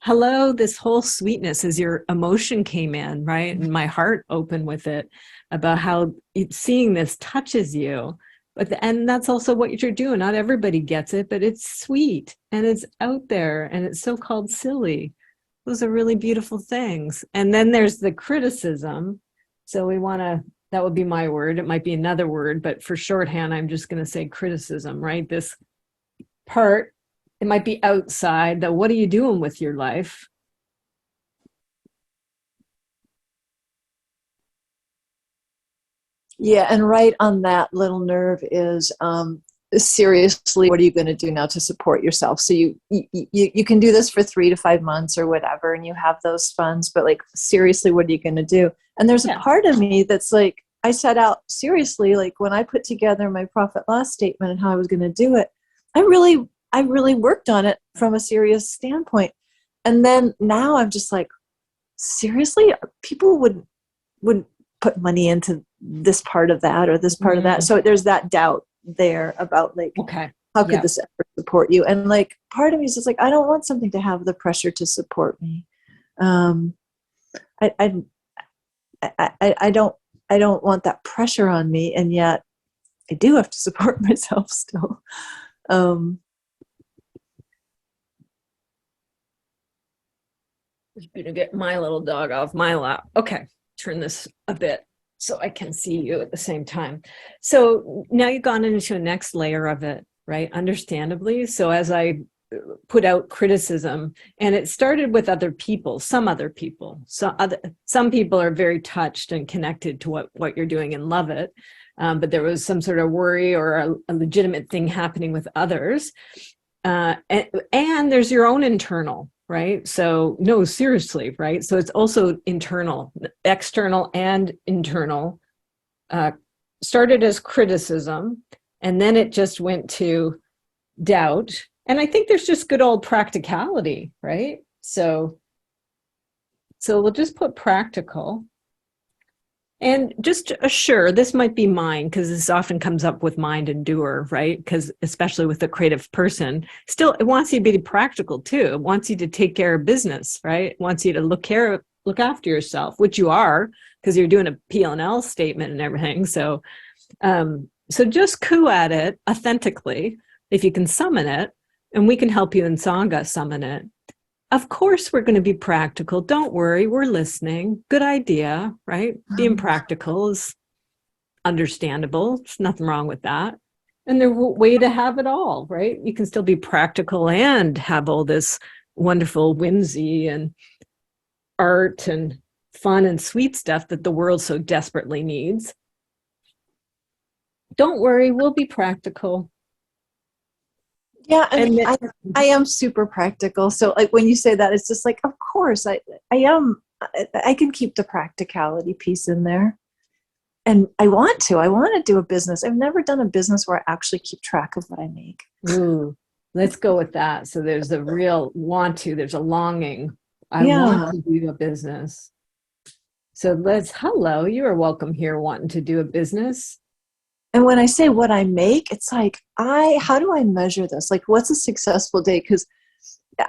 Hello, this whole sweetness as your emotion came in, right? And my heart opened with it about how seeing this touches you. And that's also what you're doing. Not everybody gets it, but it's sweet and it's out there and it's so-called silly. Those are really beautiful things. And then there's the criticism. So that would be my word. It might be another word, but for shorthand, I'm just going to say criticism, right? This part. It might be outside, that what are you doing with your life? Yeah, and right on that little nerve is seriously, what are you going to do now to support yourself? So you can do this for 3 to 5 months or whatever, and you have those funds, but like, seriously, what are you going to do? And there's a part of me that's like, I set out seriously, like when I put together my profit loss statement and how I was going to do it, I really worked on it from a serious standpoint. And then now I'm just like, seriously, people wouldn't put money into this part of that or this part of that. So there's that doubt there about like, how could this ever support you? And like, part of me is just like, I don't want something to have the pressure to support me. I don't want that pressure on me, and yet I do have to support myself still. Just gonna get my little dog off my lap. Okay, turn this a bit so I can see you at the same time. So now you've gone into a next layer of it, right? Understandably. So as I put out criticism, and it started with other people, some people are very touched and connected to what you're doing and love it. But there was some sort of worry or a legitimate thing happening with others. And there's your own internal, right? So no, seriously, right? So it's also internal, external and internal. Started as criticism, and then it just went to doubt. And I think there's just good old practicality, right? So we'll just put practical. And just assure, this might be mind, because this often comes up with mind and doer, right? Because especially with a creative person, still it wants you to be practical too. It wants you to take care of business, right? It wants you to look after yourself, which you are, because you're doing a P&L statement and everything. So just coo at it authentically, if you can summon it, and we can help you in Sangha summon it. Of course, we're going to be practical. Don't worry, we're listening. Good idea, right? Being practical is understandable. There's nothing wrong with that. And there's a way to have it all, right? You can still be practical and have all this wonderful whimsy and art and fun and sweet stuff that the world so desperately needs. Don't worry, we'll be practical. Yeah, I am super practical. So like when you say that, it's just like, of course, I can keep the practicality piece in there. And I want to do a business. I've never done a business where I actually keep track of what I make. Ooh, let's go with that. So there's a real there's a longing. I want to do a business. So hello, you are welcome here wanting to do a business. And when I say what I make, it's like, how do I measure this? Like, what's a successful day? Because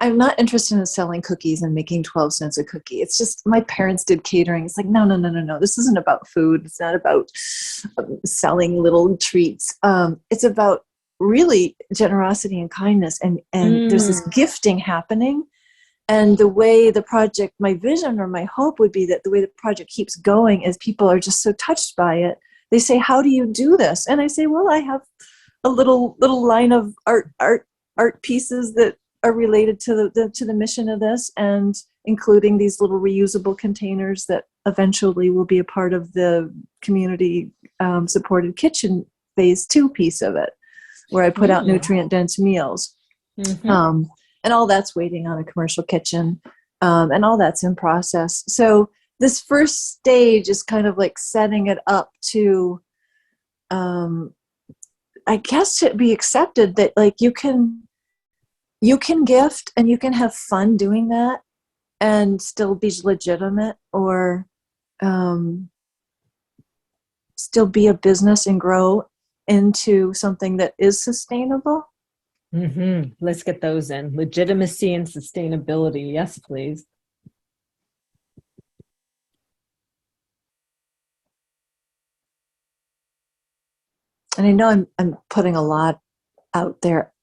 I'm not interested in selling cookies and making 12 cents a cookie. It's just, my parents did catering. It's like, no. This isn't about food. It's not about selling little treats. It's about really generosity and kindness. And there's this gifting happening. And the way the project, my vision or my hope would be that the way the project keeps going is people are just so touched by it. They say, how do you do this? And I say, well, I have a little line of art pieces that are related to the mission of this, and including these little reusable containers that eventually will be a part of the community supported kitchen phase 2 piece of it, where I put out nutrient dense meals. And all that's waiting on a commercial kitchen, and all that's in process. So this first stage is kind of like setting it up to, I guess, to be accepted that like you can gift and you can have fun doing that and still be legitimate, or still be a business and grow into something that is sustainable. Let's get those in. Legitimacy and sustainability. Yes, please. And I know I'm putting a lot out there.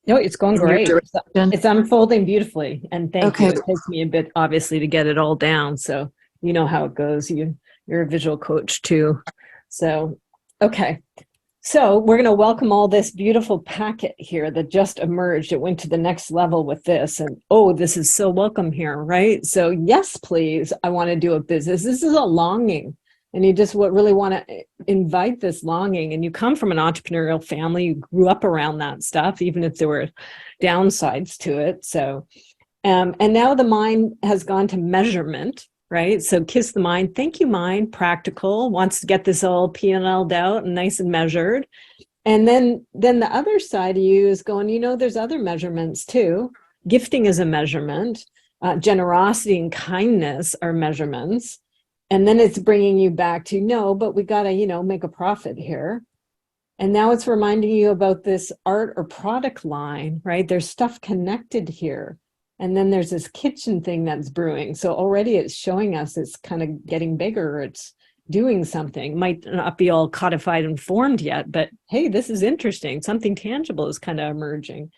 No, it's going great. It's unfolding beautifully. And thank you. It takes me a bit, obviously, to get it all down. So you know how it goes. You're a visual coach too. So, okay. So we're going to welcome all this beautiful packet here that just emerged. It went to the next level with this. And this is so welcome here, right? So yes, please. I want to do a business. This is a longing. And you just really want to invite this longing. And you come from an entrepreneurial family, you grew up around that stuff, even if there were downsides to it. So, and now the mind has gone to measurement, right? So kiss the mind. Thank you, mind. Practical, wants to get this all P&L'd out and nice and measured. And then the other side of you is going, there's other measurements too. Gifting is a measurement. Generosity and kindness are measurements. And then it's bringing you back to, no, but we got to, make a profit here. And now it's reminding you about this art or product line, right? There's stuff connected here. And then there's this kitchen thing that's brewing. So already it's showing us it's kind of getting bigger. It's doing something. Might not be all codified and formed yet, but hey, this is interesting. Something tangible is kind of emerging.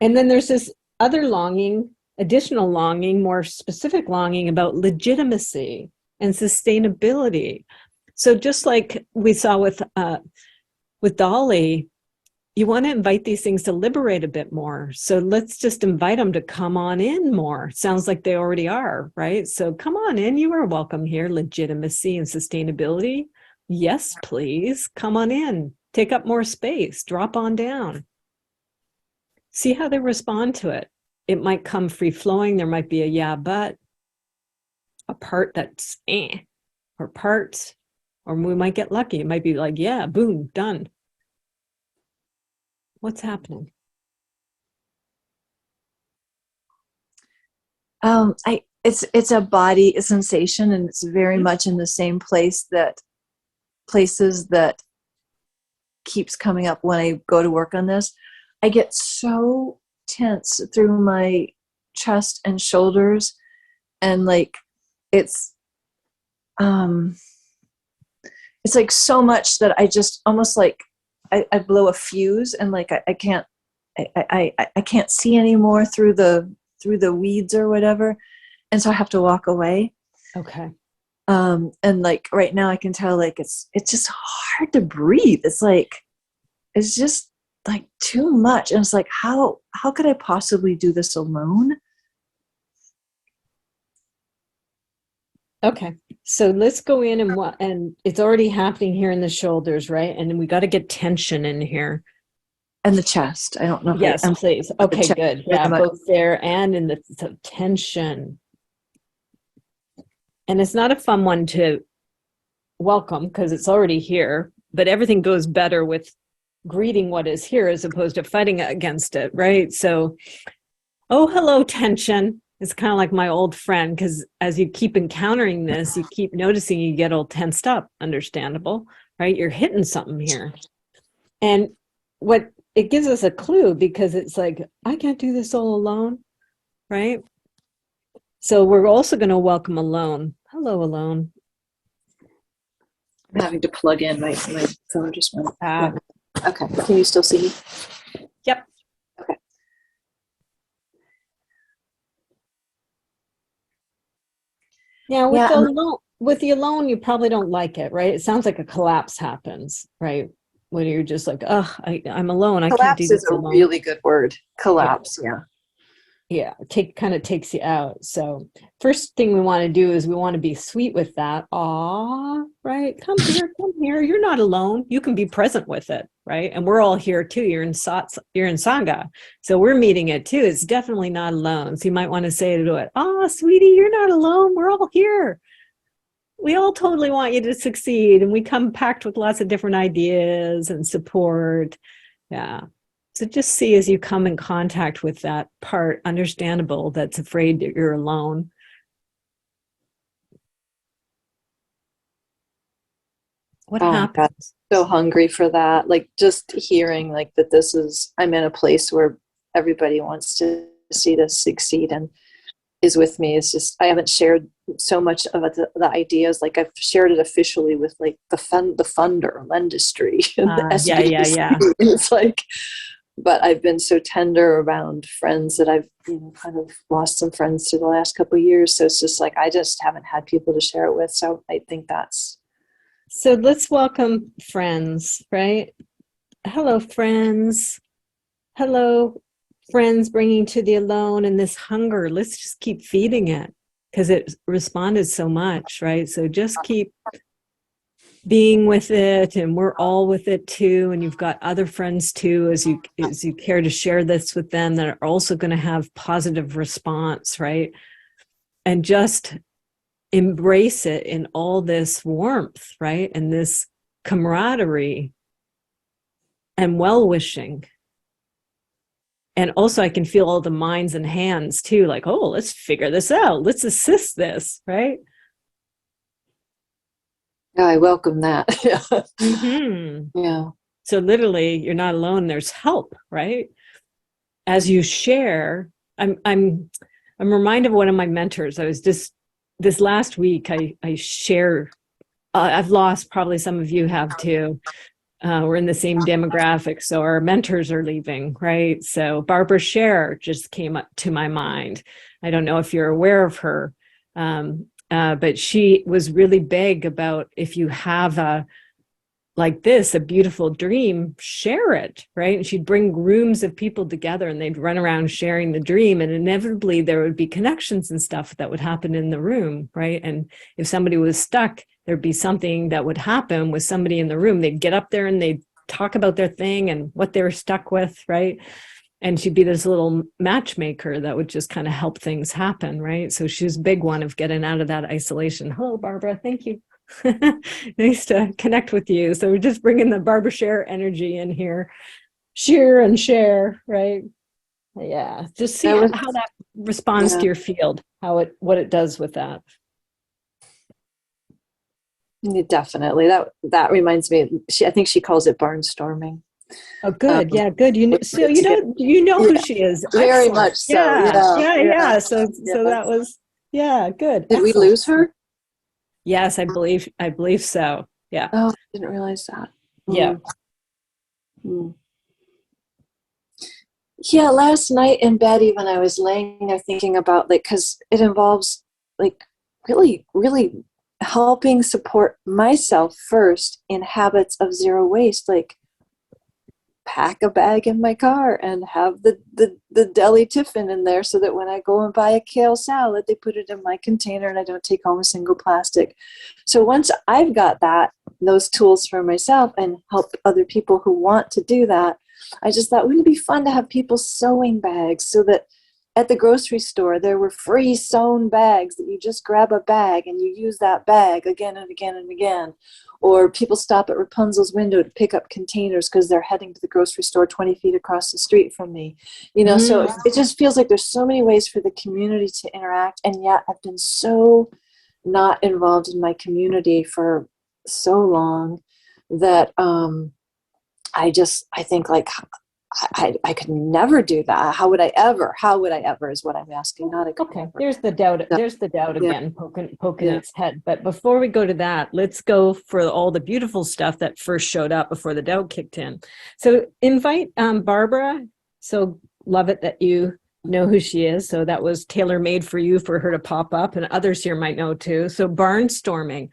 And then there's this other longing, additional longing, more specific longing about legitimacy and sustainability. So just like we saw with Dolly, you want to invite these things to liberate a bit more. So let's just invite them to come on in more. Sounds like they already are, right? So come on in. You are welcome here. Legitimacy and sustainability. Yes, please. Come on in. Take up more space. Drop on down. See how they respond to it. It might come free flowing. There might be a yeah, but, a part that's or parts, or we might get lucky. It might be like, yeah, boom, done. What's happening? It's a body, a sensation, and it's very much in the same places that keeps coming up when I go to work on this. I get so tense through my chest and shoulders, and like it's like so much that I just almost like I blow a fuse, and like I can't see anymore through the weeds or whatever, and so I have to walk away. Okay. And like right now I can tell like it's just hard to breathe. It's just like too much, and it's like how could I possibly do this alone? Okay, so let's go in and it's already happening here in the shoulders, right? And we got to get tension in here. And the chest. I don't know. Yes, please. Okay, good. Yeah, both there and in the tension. And it's not a fun one to welcome because it's already here, but everything goes better with greeting what is here as opposed to fighting against it, right? So, oh, hello, tension. It's kind of like my old friend, because as you keep encountering this, you keep noticing you get all tensed up, understandable, right? You're hitting something here. And what it gives us a clue, because it's like, I can't do this all alone, right? So we're also going to welcome alone. Hello, alone. I'm having to plug in. My phone just went. Okay. Can you still see me? Yep. Okay. Now with the alone, you probably don't like it, right? It sounds like a collapse happens, right? When you're just like, oh, I'm alone. I can't do this alone. Collapse is a really good word. Collapse, yeah. Yeah, kind of takes you out. So first thing we want to do is we want to be sweet with that. Aw, right? Come here. You're not alone. You can be present with it, right? And we're all here too. You're in Sangha. So we're meeting it too. It's definitely not alone. So you might want to say to it, oh, sweetie, you're not alone. We're all here. We all totally want you to succeed. And we come packed with lots of different ideas and support. Yeah. So just see as you come in contact with that part, understandable, that's afraid that you're alone. What happens? God, so hungry for that. Like just hearing like that I'm in a place where everybody wants to see this succeed and is with me. It's just, I haven't shared so much of the ideas. Like I've shared it officially with like the funder, Lendistry. Yeah. It's like, but I've been so tender around friends that I've kind of lost some friends through the last couple of years. So it's just like, I just haven't had people to share it with. So I think that's. So let's welcome friends, right? Hello, friends. Hello, friends, bringing to the alone and this hunger. Let's just keep feeding it because it responded so much, right? So just keep being with it, and we're all with it too, and you've got other friends too, as you care to share this with them, that are also going to have positive response, right? And just embrace it in all this warmth, right? And this camaraderie and well-wishing. And also I can feel all the minds and hands too, like, oh, let's figure this out, let's assist this, right? Yeah, I welcome that. Mm-hmm. Yeah. So literally, you're not alone. There's help, right? As you share, I'm reminded of one of my mentors. I was just this last week. I share. I've lost, probably some of you have too. We're in the same demographic, so our mentors are leaving, right? So Barbara Sher just came up to my mind. I don't know if you're aware of her. But she was really big about, if you have a beautiful dream, share it, right? And she'd bring rooms of people together and they'd run around sharing the dream, and inevitably there would be connections and stuff that would happen in the room, right? And if somebody was stuck, there'd be something that would happen with somebody in the room. They'd get up there and they'd talk about their thing and what they were stuck with, right? And she'd be this little matchmaker that would just kind of help things happen, right? So she was a big one of getting out of that isolation. Hello, Barbara. Thank you. Nice to connect with you. So we're just bringing the Barbara Sher energy in here. Share and share, right? Yeah. Just see how that responds to your field, what it does with that. Yeah, definitely. That reminds me. I think she calls it barnstorming. Oh, good. Yeah, good. You know who she is. Very Excellent. much so. Yeah. So that was, good. Did we lose her? Yes, I believe so. Yeah. Oh, I didn't realize that. Yeah. Yeah, last night in bed, even I was laying there thinking about, because it involves really, really helping support myself first in habits of zero waste, pack a bag in my car and have the deli tiffin in there, so that when I go and buy a kale salad, they put it in my container and I don't take home a single plastic. So once I've got those tools for myself and help other people who want to do that, I just thought, wouldn't it be fun to have people sewing bags, so that at the grocery store there were free sewn bags that you just grab a bag and you use that bag again and again and again. Or people stop at Rapunzel's window to pick up containers because they're heading to the grocery store 20 feet across the street from me. So it just feels like there's so many ways for the community to interact. And yet I've been so not involved in my community for so long that I think I could never do that. How would I ever is what I'm asking. Not okay. There's the doubt again, poking its head. But before we go to that, let's go for all the beautiful stuff that first showed up before the doubt kicked in. So invite Barbara. So love it that you know who she is. So that was tailor-made for you, for her to pop up, and others here might know too. So barnstorming.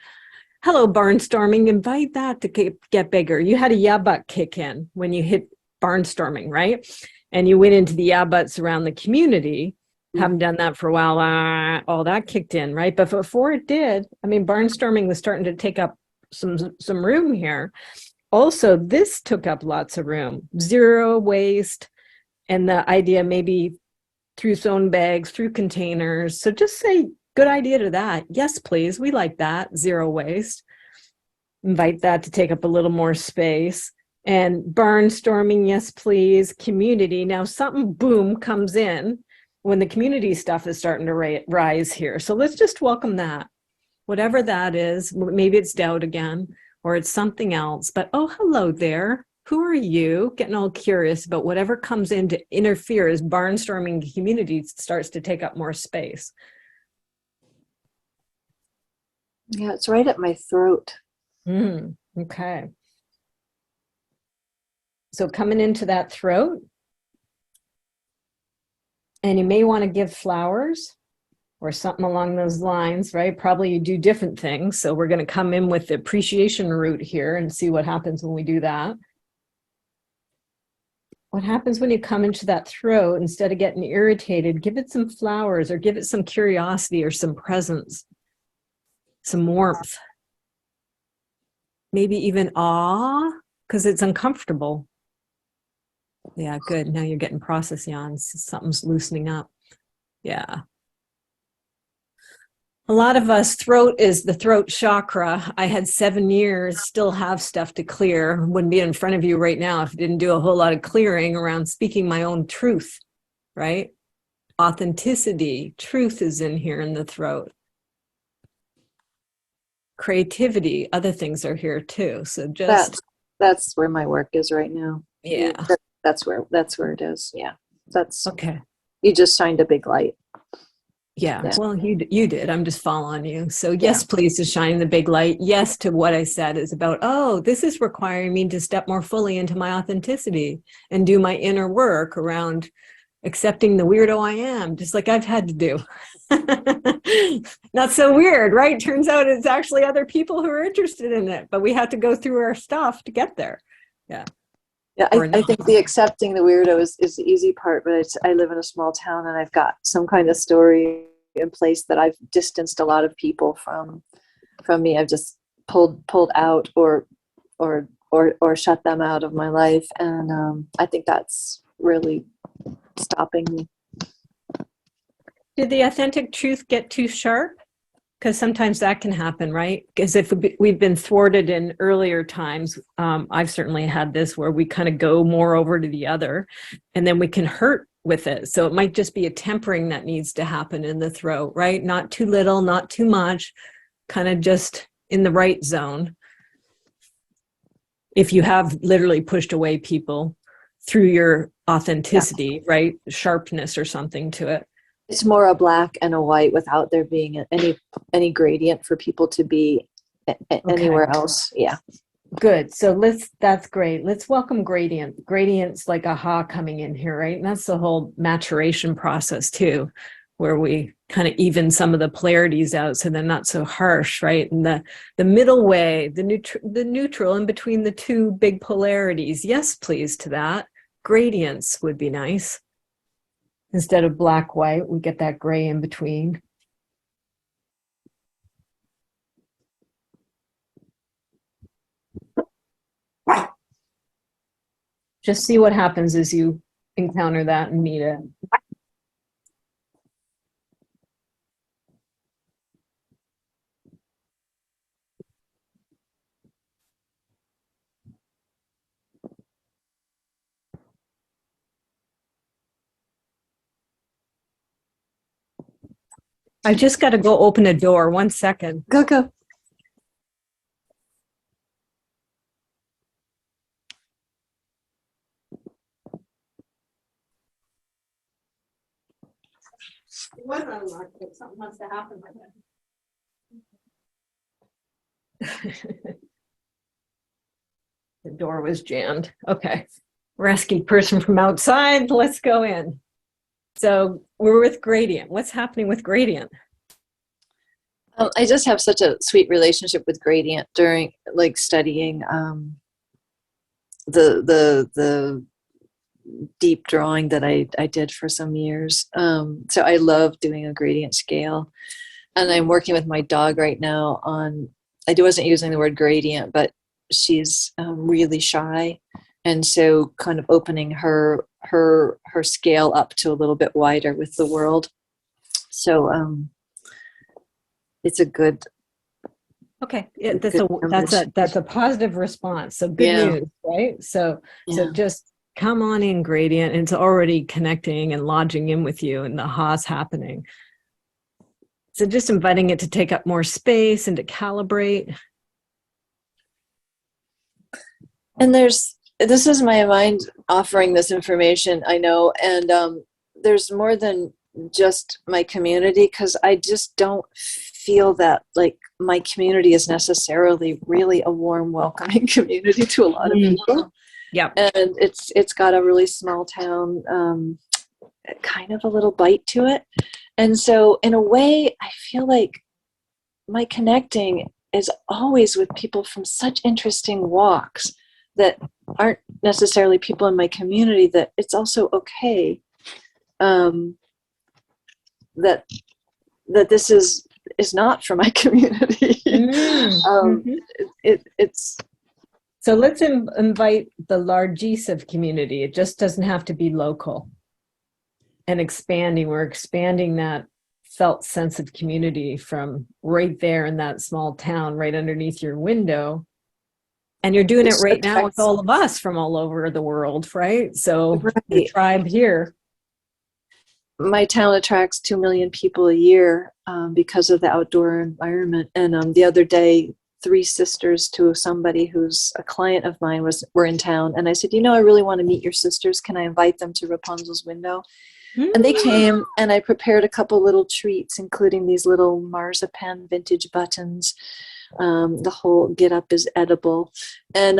Hello, barnstorming. Invite that to get bigger. You had a yeah but kick in when you hit barnstorming, right? And you went into the yeah buts around the community. Haven't done that for a while. All that kicked in, right? But before it did, barnstorming was starting to take up some room here. Also, this took up lots of room. Zero waste, and the idea maybe through sewn bags, through containers. So just say good idea to that. Yes, please. We like that. Zero waste. Invite that to take up a little more space. And barnstorming, yes, please. Community. Now something boom comes in when the community stuff is starting to rise here. So let's just welcome that. Whatever that is, maybe it's doubt again, or it's something else. But oh, hello there. Who are you? Getting all curious about whatever comes in to interfere as barnstorming community starts to take up more space. Yeah, it's right at my throat. Okay. So coming into that throat, and you may want to give flowers or something along those lines, right? Probably you do different things. So we're going to come in with the appreciation root here and see what happens when we do that. What happens when you come into that throat, instead of getting irritated, give it some flowers or give it some curiosity or some presence, some warmth. maybe even awe, because it's uncomfortable. Yeah, good. Now you're getting process yawns. Something's loosening up. Yeah. A lot of us, throat is the throat chakra. I had 7 years, still have stuff to clear. Wouldn't be in front of you right now if I didn't do a whole lot of clearing around speaking my own truth, right? Authenticity, truth is in here in the throat. Creativity, other things are here too. So just that's where my work is right now. yeah. That's where it is. Yeah. That's Okay. You just shined a big light. Yeah. Yeah. Well, you did. I'm just following you. So yes, please, to shine the big light. Yes, to what I said is about, oh, this is requiring me to step more fully into my authenticity and do my inner work around accepting the weirdo I am, just like I've had to do. Not so weird, right? Turns out it's actually other people who are interested in it, but we have to go through our stuff to get there. Yeah. Yeah, I think the accepting the weirdo is the easy part, but I live in a small town and I've got some kind of story in place that I've distanced a lot of people from me. I've just pulled out or shut them out of my life, and I think that's really stopping me. Did the authentic truth get too sharp? Because sometimes that can happen, right? Because if we've been thwarted in earlier times, I've certainly had this where we kind of go more over to the other and then we can hurt with it. So it might just be a tempering that needs to happen in the throat, right? Not too little, not too much, kind of just in the right zone. If you have literally pushed away people through your authenticity, right? Sharpness or something to it. It's more a black and a white without there being any gradient for people to be anywhere else. Yeah. Good. So that's great. Let's welcome gradient. Gradient's like aha coming in here, right? And that's the whole maturation process too, where we kind of even some of the polarities out so they're not so harsh, right? And the middle way, the neutral in between the two big polarities. Yes, please, to that. Gradients would be nice. Instead of black, white, we get that gray in between. Just see what happens as you encounter that and meet it. I just got to go open a door. 1 second. Go. It wasn't unlocked, but something must have happened with it. The door was jammed. Okay. Rescued person from outside. Let's go in. So we're with gradient. What's happening with gradient? I just have such a sweet relationship with gradient during studying the deep drawing that I did for some years. So I love doing a gradient scale, and I'm working with my dog right now on. I wasn't using the word gradient, but she's really shy, and so kind of opening her scale up to a little bit wider with the world. So it's a good. Okay, yeah, that's a positive response. So good news, right? So just come on in, gradient. It's already connecting and lodging in with you, and the ha's happening. So just inviting it to take up more space and to calibrate. And this is my mind offering this information, I know, and there's more than just my community, because I just don't feel that like my community is necessarily really a warm, welcoming community to a lot of people. Yeah. And it's got a really small town, kind of a little bite to it. And so in a way, I feel like my connecting is always with people from such interesting walks that aren't necessarily people in my community, that it's also okay that this is is not for my community. Mhm. It's So let's invite the largesse of community. It just doesn't have to be local. And expanding, we're expanding that felt sense of community from right there in that small town, right underneath your window. And you're doing it right now with all of us from all over the world, right? So the right. tribe here. My town attracts 2 million people a year because of the outdoor environment. And the other day, 3 sisters to somebody who's a client of mine were in town. And I said, I really want to meet your sisters. Can I invite them to Rapunzel's window? And they came, and I prepared a couple little treats, including these little marzipan vintage buttons. The whole get up is edible. And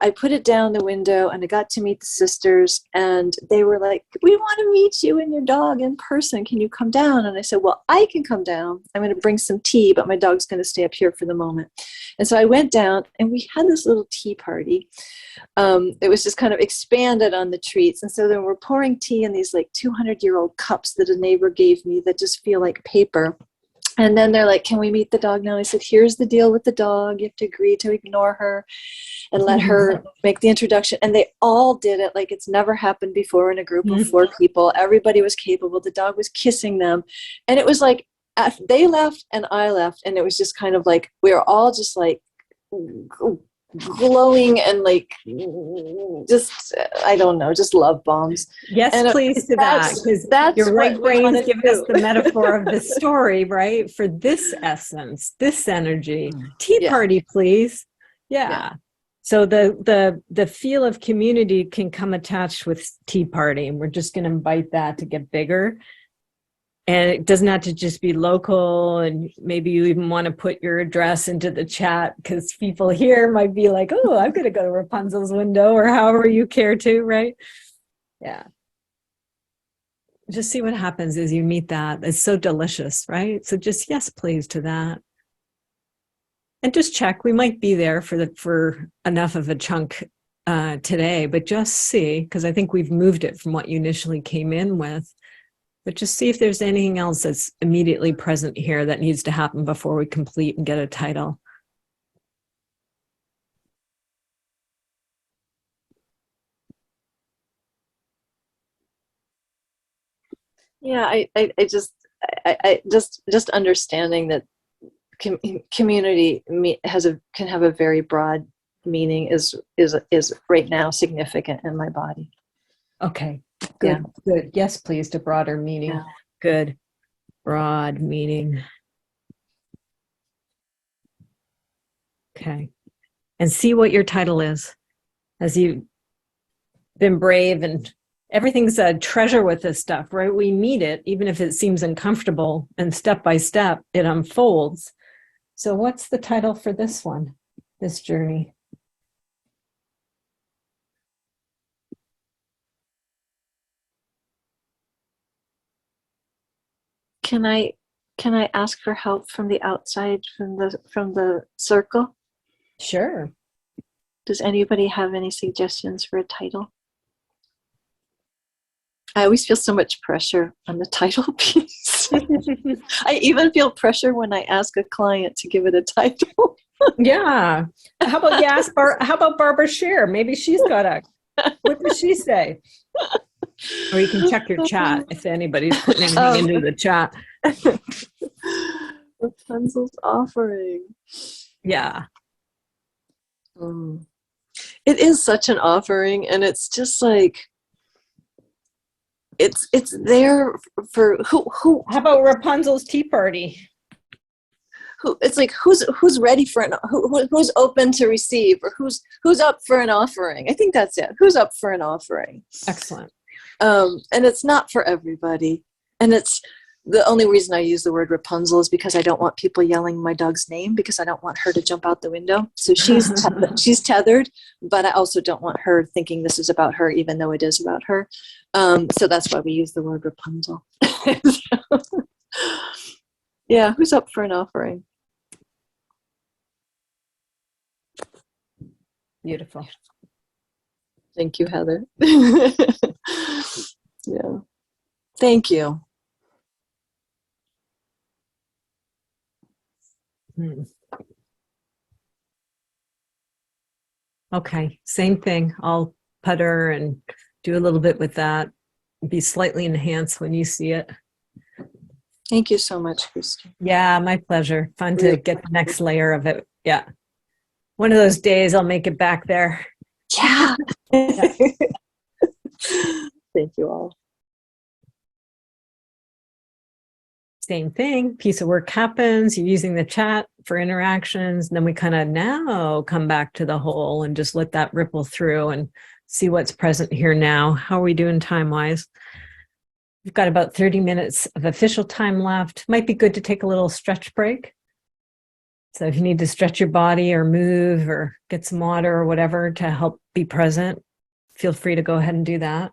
I put it down the window, and I got to meet the sisters, and they were like, we want to meet you and your dog in person. Can you come down? And I said, well, I can come down. I'm going to bring some tea, but my dog's going to stay up here for the moment. And so I went down, and we had this little tea party. It was just kind of expanded on the treats. And so then we're pouring tea in these like 200-year-old cups that a neighbor gave me that just feel like paper. And then they're like, can we meet the dog now? I said, here's the deal with the dog. You have to agree to ignore her and let her make the introduction. And they all did it like it's never happened before in a group of 4 people. Everybody was capable. The dog was kissing them. And it was like, they left and I left. And it was just kind of like, we were all just like glowing and like, just, I don't know, just love bombs. Yes, and please to that, because your right brain's giving us the metaphor of the story, right? For this essence, this energy. Tea party, please. Yeah. So the feel of community can come attached with tea party, and we're just going to invite that to get bigger. And it doesn't have to just be local, and maybe you even want to put your address into the chat, because people here might be like, oh, I'm going to go to Rapunzel's window, or however you care to, right? Yeah. Just see what happens as you meet that. It's so delicious, right? So just yes, please to that. And just check, we might be there for enough of a chunk today, but just see, because I think we've moved it from what you initially came in with. But just see if there's anything else that's immediately present here that needs to happen before we complete and get a title. Yeah, I just understanding that community can have a very broad meaning is right now significant in my body. Okay, good, good. Yes, please, to broader meaning. Yeah. Good, broad meaning. Okay, and see what your title is, as you've been brave, and everything's a treasure with this stuff, right? We meet it, even if it seems uncomfortable, and step by step, it unfolds. So what's the title for this one, this journey? Can I ask for help from the outside, from the circle? Sure. Does anybody have any suggestions for a title? I always feel so much pressure on the title piece. I even feel pressure when I ask a client to give it a title. Yeah. How about you ask how about Barbara Sher? Maybe she's got a, what does she say? Or you can check your chat if anybody's putting anything into the chat. Rapunzel's offering. Yeah. It is such an offering, and it's just like it's there for who. How about Rapunzel's tea party? It's like who's ready for who's open to receive, or who's up for an offering. I think that's it. Who's up for an offering? Excellent. And it's not for everybody. And it's the only reason I use the word Rapunzel is because I don't want people yelling my dog's name, because I don't want her to jump out the window. So she's tethered, but I also don't want her thinking this is about her, even though it is about her. So that's why we use the word Rapunzel. Yeah, who's up for an offering? Beautiful. Thank you, Heather. Yeah. Thank you. Hmm. Okay, same thing. I'll putter and do a little bit with that. Be slightly enhanced when you see it. Thank you so much, Christy. Yeah, my pleasure. Fun to get the next layer of it. Yeah. One of those days I'll make it back there. Yeah. Yeah. Thank you all. Same thing. Piece of work happens. You're using the chat for interactions. And then we kind of now come back to the whole and just let that ripple through and see what's present here now. How are we doing time-wise? We've got about 30 minutes of official time left. Might be good to take a little stretch break. So if you need to stretch your body or move or get some water or whatever to help be present, feel free to go ahead and do that.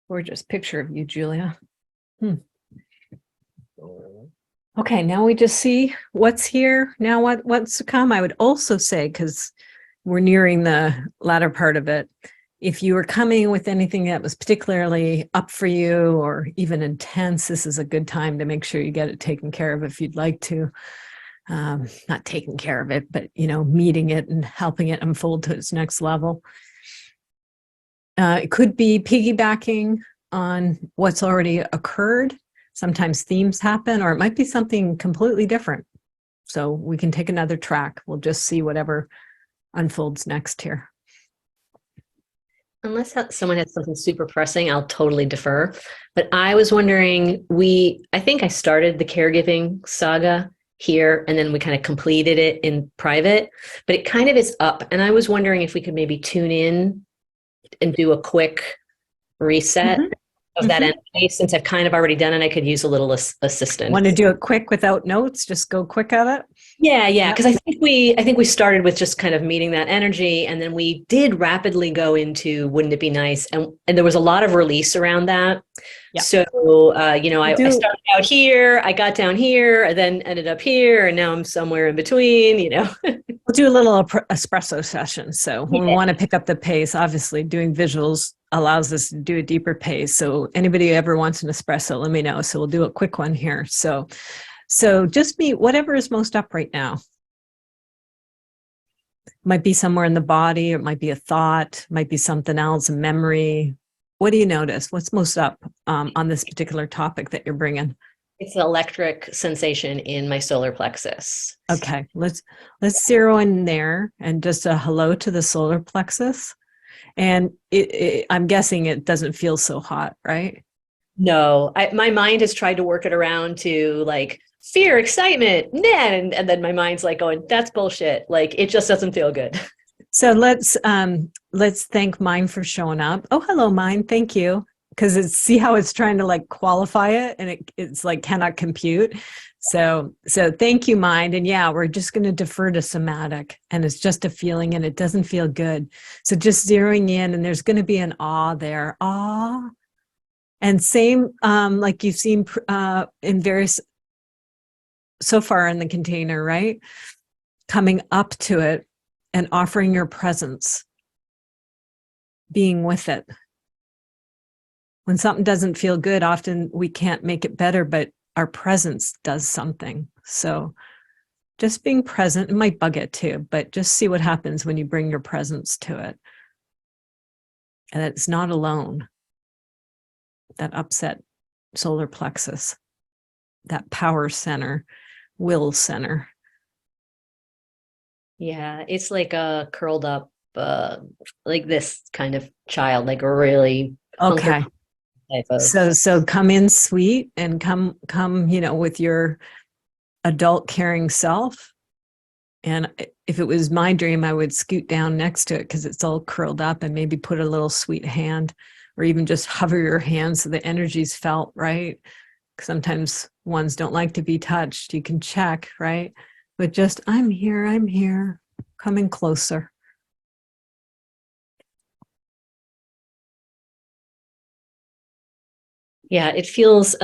Gorgeous picture of you, Julia. Okay, now we just see what's here. Now what's to come. I would also say, because we're nearing the latter part of it, if you were coming with anything that was particularly up for you or even intense, this is a good time to make sure you get it taken care of if you'd like to. Not taking care of it, but, meeting it and helping it unfold to its next level. It could be piggybacking on what's already occurred. Sometimes themes happen, or it might be something completely different. So we can take another track. We'll just see whatever unfolds next here. Unless someone has something super pressing, I'll totally defer. But I was wondering, I think I started the caregiving saga here, and then we kind of completed it in private, but it kind of is up. And I was wondering if we could maybe tune in and do a quick reset of that energy, since I've kind of already done it. I could use a little assistance. Want to do it quick without notes? Just go quick at it? Yeah. Because I think we started with just kind of meeting that energy, and then we did rapidly go into wouldn't it be nice, and there was a lot of release around that. Yeah. So I started out here, I got down here, I then ended up here, and now I'm somewhere in between. We'll do a little espresso session. So when we want to pick up the pace, obviously doing visuals allows us to do a deeper pace. So anybody who ever wants an espresso, let me know. So we'll do a quick one here. So just meet whatever is most up right now. Might be somewhere in the body, or it might be a thought, might be something else, a memory. What do you notice? What's most up on this particular topic that you're bringing? It's an electric sensation in my solar plexus. Okay, let's zero in there and just a hello to the solar plexus. And I'm guessing it doesn't feel so hot, right? No, my mind has tried to work it around to like fear, excitement, and then my mind's like going, that's bullshit. Like it just doesn't feel good. So let's thank mind for showing up. Oh, hello, mind. Thank you. Because see how it's trying to like qualify it, and it's like cannot compute. So thank you, mind. And yeah, we're just going to defer to somatic, and it's just a feeling, and it doesn't feel good. So just zeroing in, and there's going to be an awe there. Awe. And same, like you've seen in various, so far in the container, right? Coming up to it and offering your presence, being with it. When something doesn't feel good, often we can't make it better, but our presence does something. So just being present, it might bug it too, but just see what happens when you bring your presence to it. And it's not alone. That upset solar plexus, that power center, will center. Yeah, it's like a curled up, like this kind of child, like a really Okay. type of. So come in sweet and come, with your adult caring self. And if it was my dream, I would scoot down next to it because it's all curled up, and maybe put a little sweet hand, or even just hover your hand so the energy's felt, right? Sometimes ones don't like to be touched. You can check, right? But just, I'm here, coming closer. Yeah, it feels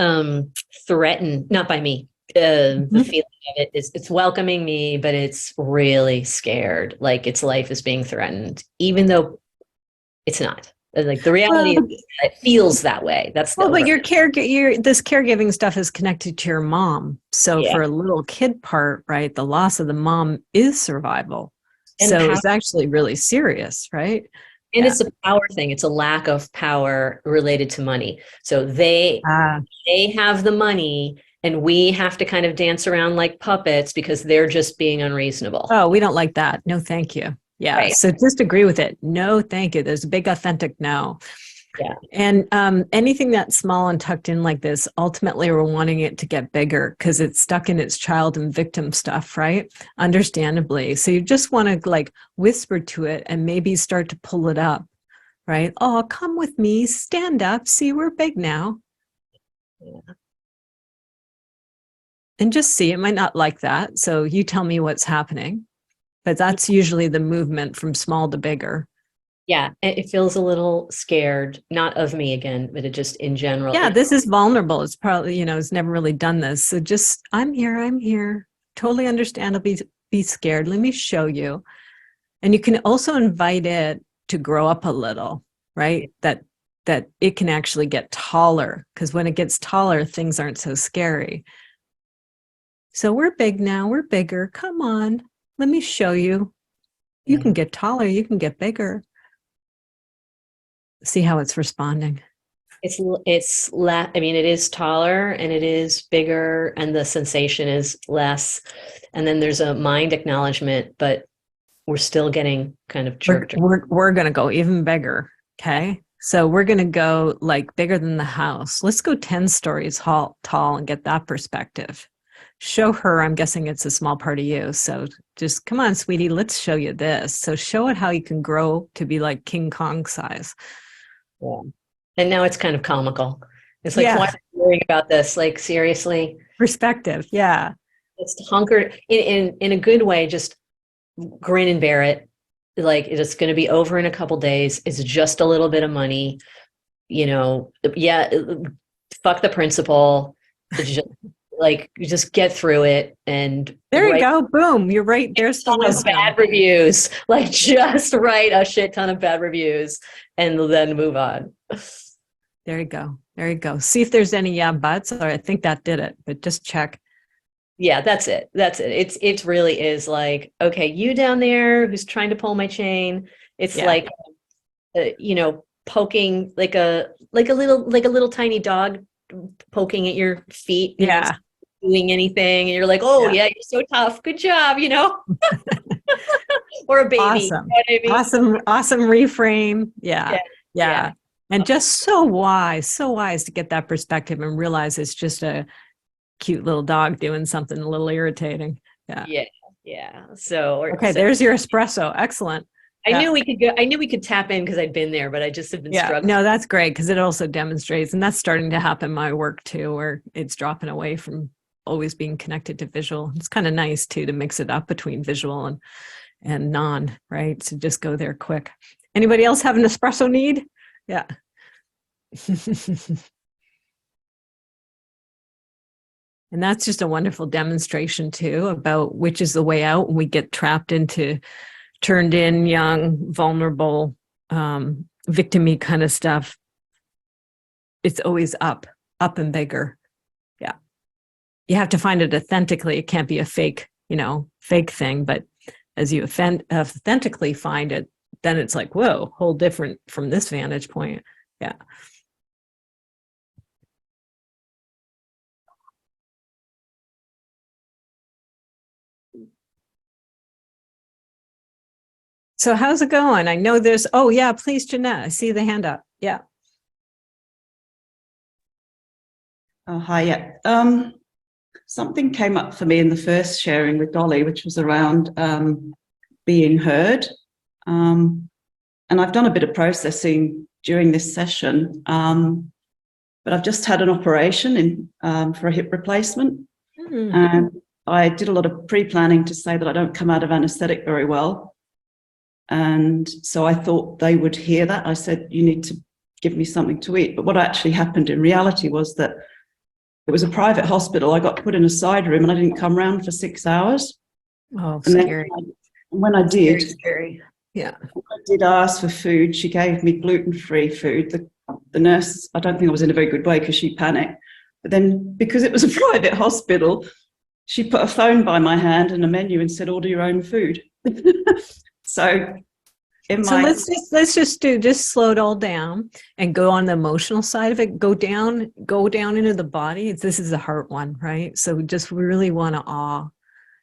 threatened, not by me. The feeling of it is it's welcoming me, but it's really scared, like its life is being threatened, even though it's not. Like the reality Well, is it feels that way. That's the well, but over- this caregiving stuff is connected to your mom. So Yeah. for a little kid part, right, the loss of the mom is survival. And So power- it's actually really serious, right? and Yeah. it's a power thing. It's a lack of power related to money. So they have the money and we have to kind of dance around like puppets because they're just being unreasonable. Oh, we don't like that. No, thank you. Yeah. Right. So just agree with it. No, thank you. There's a big authentic no. Yeah. And anything that's small and tucked in like this, ultimately we're wanting it to get bigger because it's stuck in its child and victim stuff, right? Understandably. So you just want to like whisper to it and maybe start to pull it up, right? Oh, come with me, stand up, see, we're big now. Yeah. And just see, it might not like that. So you tell me what's happening. But that's usually the movement from small to bigger. Yeah, it feels a little scared, not of me again, but it just in general. Yeah, this is vulnerable. It's probably, it's never really done this. So just, I'm here. Totally understandably be scared. Let me show you. And you can also invite it to grow up a little, right? That it can actually get taller, because when it gets taller, things aren't so scary. So we're big now, we're bigger. Come on, let me show you. You can get taller, you can get bigger. See how it's responding. It's less, I mean, it is taller and it is bigger and the sensation is less. And then there's a mind acknowledgement, but we're still getting kind of jerked. We're going to go even bigger. Okay. So we're going to go like bigger than the house. Let's go 10 stories tall and get that perspective. Show her, I'm guessing it's a small part of you. So just come on, sweetie, let's show you this. So show it how you can grow to be like King Kong size. Yeah. And now it's kind of comical. It's like, Yeah. why are you worrying about this? Like, seriously? Perspective. Yeah. It's hunkered in a good way, just grin and bear it. Like, it's going to be over in a couple days. It's just a little bit of money, yeah, fuck the principal. It's just, like, you just get through it. And there you go. Boom. You're right. There's the wisdom. Bad reviews. Like, just write a shit ton of bad reviews and then move on. There you go. There you go. See if there's any buts, or I think that did it, but just check. Yeah, that's it. It really is like, okay, you down there who's trying to pull my chain. It's like, poking like a little tiny dog poking at your feet. Yeah. Doing anything. And you're like, oh yeah, you're so tough. Good job, or a baby. Awesome. You know what I mean? Awesome reframe. Yeah. And just so wise to get that perspective and realize it's just a cute little dog doing something a little irritating. Yeah. So there's your espresso. Excellent. I knew we could tap in because I'd been there, but I just have been struggling. No, that's great because it also demonstrates, and that's starting to happen in my work too, where it's dropping away from always being connected to visual. It's kind of nice too to mix it up between visual and non, right? So just go there quick. Anybody else have an espresso need? Yeah. And that's just a wonderful demonstration too about which is the way out when we get trapped into turned in, young, vulnerable, victim-y kind of stuff. It's always up and bigger. Yeah. You have to find it authentically. It can't be a fake thing. But as you authentically find it, then it's like, whoa, whole different from this vantage point. Yeah. So how's it going? I know there's, please, Jeanette, I see the hand up. Yeah. Oh, hi, yeah. Something came up for me in the first sharing with Dolly, which was around being heard. And I've done a bit of processing during this session, but I've just had an operation for a hip replacement. Mm-hmm. And I did a lot of pre-planning to say that I don't come out of anesthetic very well. And so I thought they would hear that. I said, you need to give me something to eat. But what actually happened in reality was that it was a private hospital. I got put in a side room and I didn't come round for 6 hours. Oh, and scary. when I did, Very scary. Yeah. I did ask for food. She gave me gluten-free food. The nurse, I don't think I was in a very good way because she panicked. But then because it was a private hospital, she put a phone by my hand and a menu and said, order your own food. So So let's just slow it all down and go on the emotional side of it. Go down into the body. This is the heart one, right? So we just really want to awe,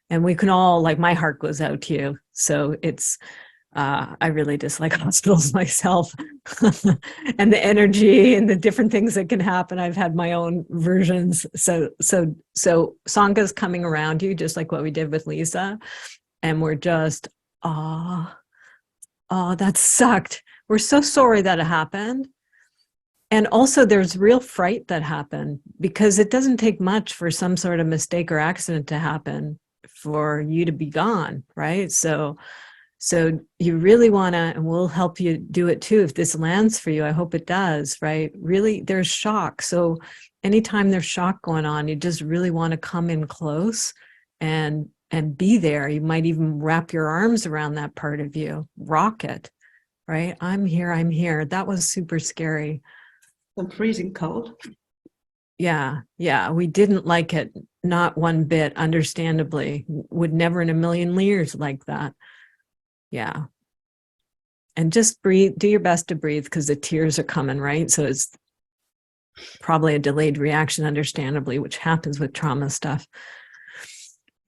and we can all, like, my heart goes out to you. So it's I really dislike hospitals myself, and the energy and the different things that can happen. I've had my own versions. So Sanga's coming around you, just like what we did with Lisa, and we're just oh, that sucked. We're so sorry that it happened. And also there's real fright that happened, because it doesn't take much for some sort of mistake or accident to happen for you to be gone, right? So you really want to, and we'll help you do it too if this lands for you. I hope it does, right? Really, there's shock. So anytime there's shock going on, you just really want to come in close and be there. You might even wrap your arms around that part of you, rock it, right? I'm here. That was super scary. I'm freezing cold. Yeah, we didn't like it, not one bit, understandably. Would never in a million years like that. Yeah. And just breathe, do your best to breathe, because the tears are coming, right? So it's probably a delayed reaction, understandably, which happens with trauma stuff.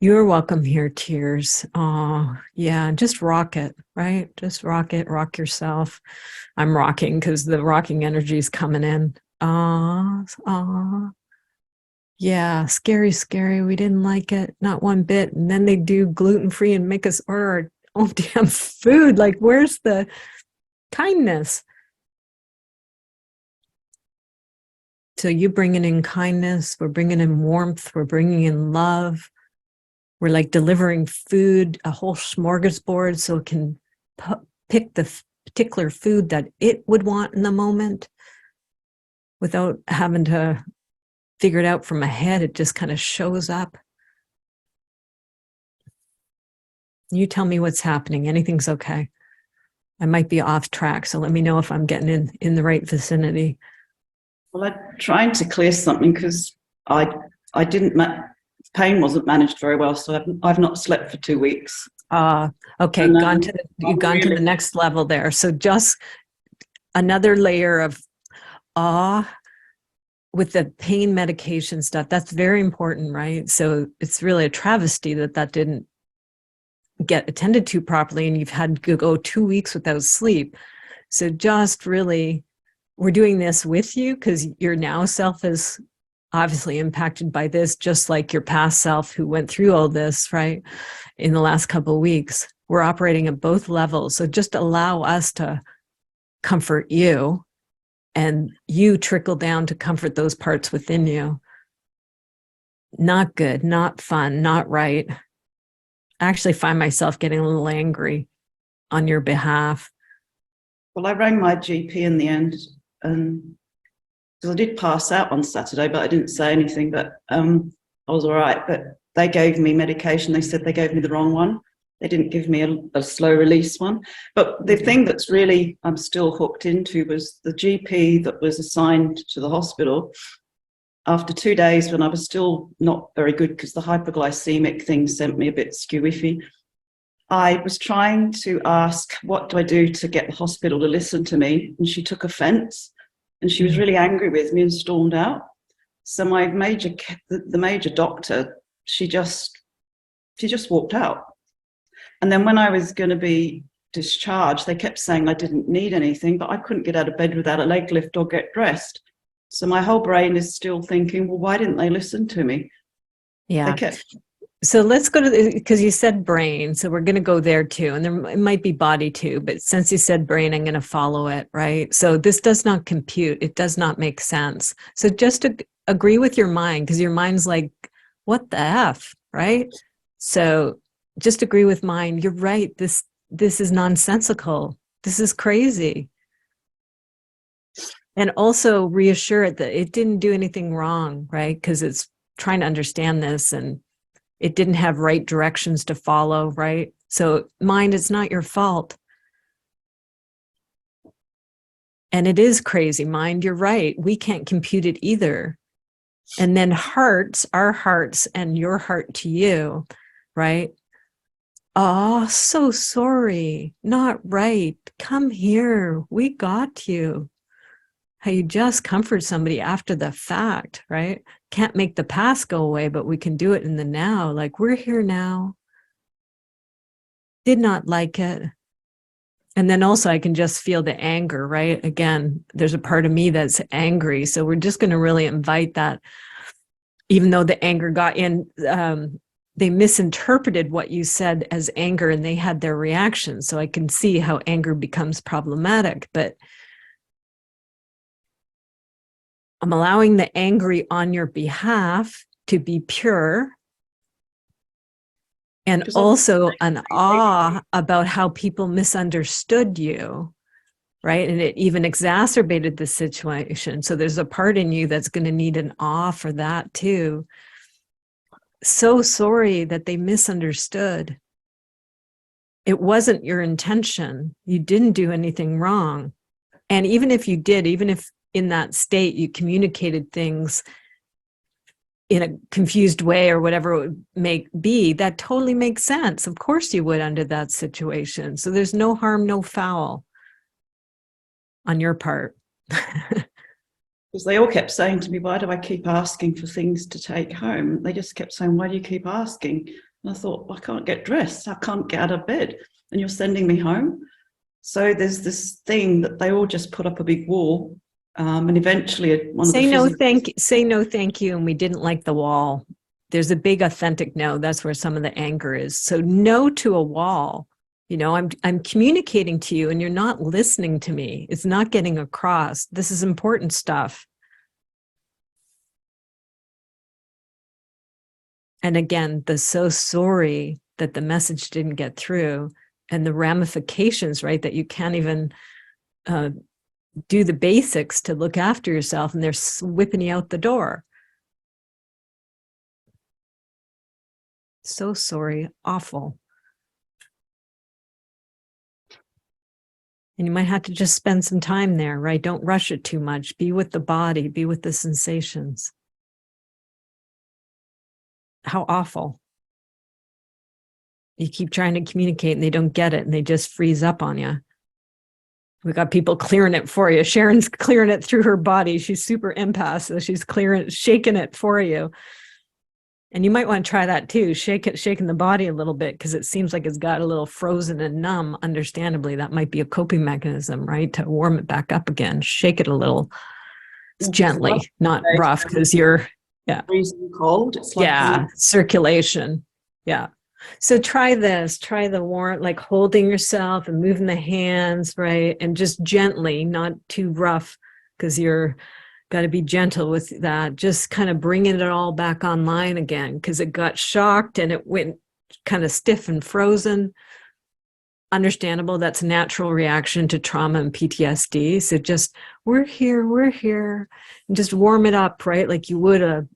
You're welcome here, tears. Oh, yeah, just rock it, right? Just rock it, rock yourself. I'm rocking because the rocking energy is coming in. Yeah, scary. We didn't like it, not one bit. And then they do gluten-free and make us order our own damn food. Like, where's the kindness? So you bringing in kindness, we're bringing in warmth, we're bringing in love. We're like delivering food, a whole smorgasbord, so it can pick the particular food that it would want in the moment without having to figure it out from ahead. It just kind of shows up. You tell me what's happening. Anything's okay. I might be off track, so let me know if I'm getting in the right vicinity. Well, I'm trying to clear something because I didn't, pain wasn't managed very well, so I've not slept for 2 weeks. Okay, And, you've gone to the next level there. So just another layer of awe with the pain medication stuff. That's very important, right? So it's really a travesty that didn't get attended to properly, and you've had to go 2 weeks without sleep. So just really, we're doing this with you because your now self is obviously impacted by this, just like your past self who went through all this, right? In the last couple of weeks, we're operating at both levels. So just allow us to comfort you, and you trickle down to comfort those parts within you. Not good, not fun, not right. I actually find myself getting a little angry on your behalf. Well, I rang my GP in the end, and because I did pass out on Saturday, but I didn't say anything, but I was all right. But they gave me medication. They said they gave me the wrong one. They didn't give me a slow release one. But the thing that's really I'm still hooked into was the GP that was assigned to the hospital. After 2 days, when I was still not very good because the hypoglycemic thing sent me a bit skewiffy, I was trying to ask, what do I do to get the hospital to listen to me? And she took offense. And she was really angry with me and stormed out. So my the major doctor, she just walked out. And then when I was going to be discharged, they kept saying I didn't need anything, but I couldn't get out of bed without a leg lift or get dressed. So my whole brain is still thinking, well, why didn't they listen to me? Yeah. They kept. So let's go to because you said brain, so we're going to go there too, and it might be body too, but since you said brain, I'm going to follow it, right? So this does not compute. It does not make sense. So just to agree with your mind, because your mind's like, what the F, right? So just agree with mind. You're right. This is nonsensical. This is crazy. And also reassure it that it didn't do anything wrong, right? Because it's trying to understand this, and it didn't have right directions to follow, right? So mind, it's not your fault. And it is crazy. Mind, you're right. We can't compute it either. And then hearts, our hearts and your heart to you, right? Oh, so sorry. Not right. Come here. We got you. How you just comfort somebody after the fact, right? Can't make the past go away, but we can do it in the now. Like, we're here now. Did not like it. And then also I can just feel the anger, right? Again, there's a part of me that's angry. So we're just going to really invite that, even though the anger got in, they misinterpreted what you said as anger and they had their reaction. So I can see how anger becomes problematic, but I'm allowing the angry on your behalf to be pure. And also an awe about how people misunderstood you, right? And it even exacerbated the situation. So there's a part in you that's going to need an awe for that too. So sorry that they misunderstood. It wasn't your intention. You didn't do anything wrong. And even if you did, even if in that state you communicated things in a confused way or whatever it may be, that totally makes sense. Of course you would under that situation. So there's no harm, no foul on your part. Because they all kept saying to me, why do I keep asking for things to take home? They just kept saying, why do you keep asking? And I thought, well, I can't get dressed. I can't get out of bed. And you're sending me home. So there's this thing that they all just put up a big wall. And eventually one say of the no thank you, and we didn't like the wall. There's a big authentic no. That's where some of the anger is. So no to a wall. You know, I'm communicating to you and you're not listening to me. It's not getting across. This is important stuff. And again, the so sorry that the message didn't get through and the ramifications, right? That you can't even do the basics to look after yourself and they're whipping you out the door. So sorry, awful. And you might have to just spend some time there, right? Don't rush it too much. Be with the body, be with the sensations. How awful. You keep trying to communicate and they don't get it and they just freeze up on you. We got people clearing it for you. Sharon's clearing it through her body. She's super empath, so she's shaking it for you. And you might want to try that too. Shaking the body a little bit because it seems like it's got a little frozen and numb. Understandably, that might be a coping mechanism, right? To warm it back up again. Shake it a little. It's gently, not rough, because you're freezing cold. It's like circulation. Yeah. So try this, try the warmth, like holding yourself and moving the hands, right? And just gently, not too rough, because you're got to be gentle with that. Just kind of bringing it all back online again, because it got shocked and it went kind of stiff and frozen. Understandable. That's a natural reaction to trauma and PTSD. So just, we're here. And just warm it up, right? Like you would a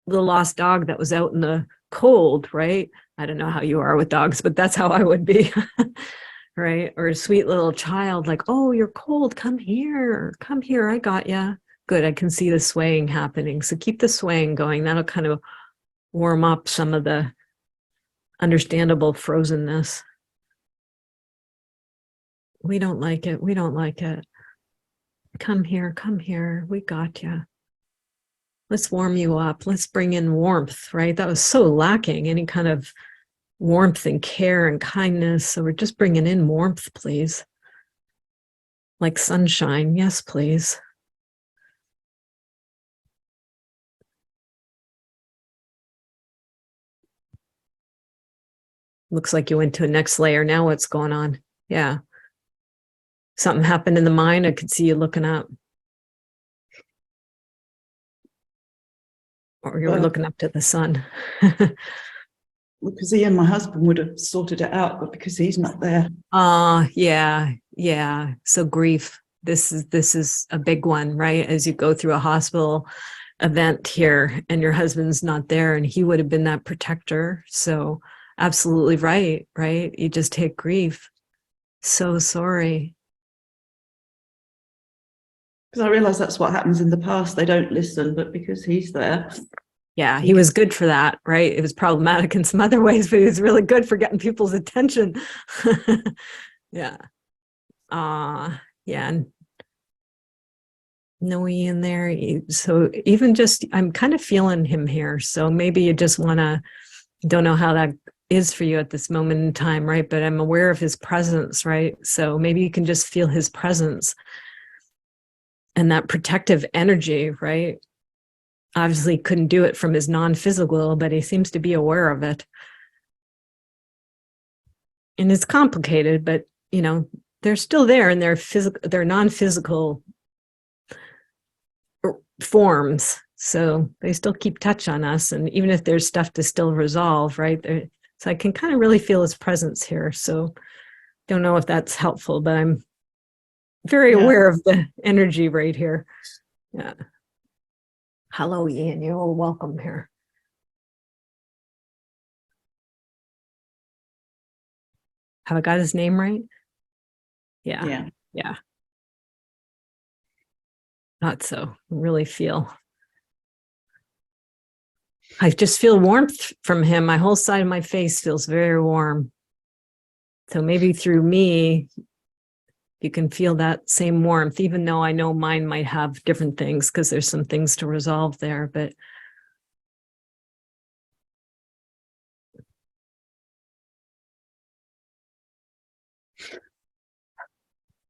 little lost dog that was out in the cold, right? I don't know how you are with dogs, but that's how I would be, right? Or a sweet little child, like, oh, you're cold. Come here. I got ya. Good. I can see the swaying happening. So keep the swaying going. That'll kind of warm up some of the understandable frozenness. We don't like it. Come here. We got ya. Let's warm you up. Let's bring in warmth, right? That was so lacking, any kind of warmth and care and kindness. So we're just bringing in warmth, please. Like sunshine. Yes, please. Looks like you went to a next layer. Now what's going on? Yeah. Something happened in the mind. I could see you looking up. Or you were looking up to the sun. because he and my husband would have sorted it out, but because he's not there. Yeah. So grief. This is a big one, right? As you go through a hospital event here and your husband's not there and he would have been that protector. So absolutely right? You just hit grief. So sorry. Because I realize that's what happens in the past. They don't listen, but because he's there. Yeah, he was good for that, right? It was problematic in some other ways, but he was really good for getting people's attention. Yeah. Yeah. And no Ian there. So even just, I'm kind of feeling him here. So maybe you just want to, don't know how that is for you at this moment in time, right? But I'm aware of his presence, right? So maybe you can just feel his presence and that protective energy, right? Obviously couldn't do it from his non-physical, but he seems to be aware of it. And it's complicated, but you know, they're still there in their physical, their non-physical forms. So they still keep touch on us. And even if there's stuff to still resolve, right? So I can kind of really feel his presence here. So don't know if that's helpful, but I'm very aware of the energy right here. Yeah. Hello, Ian. You're all welcome here. Have I got his name right? Yeah. Yeah. Not so. Really feel. I just feel warmth from him. My whole side of my face feels very warm. So maybe through me, you can feel that same warmth, even though I know mine might have different things because there's some things to resolve there. But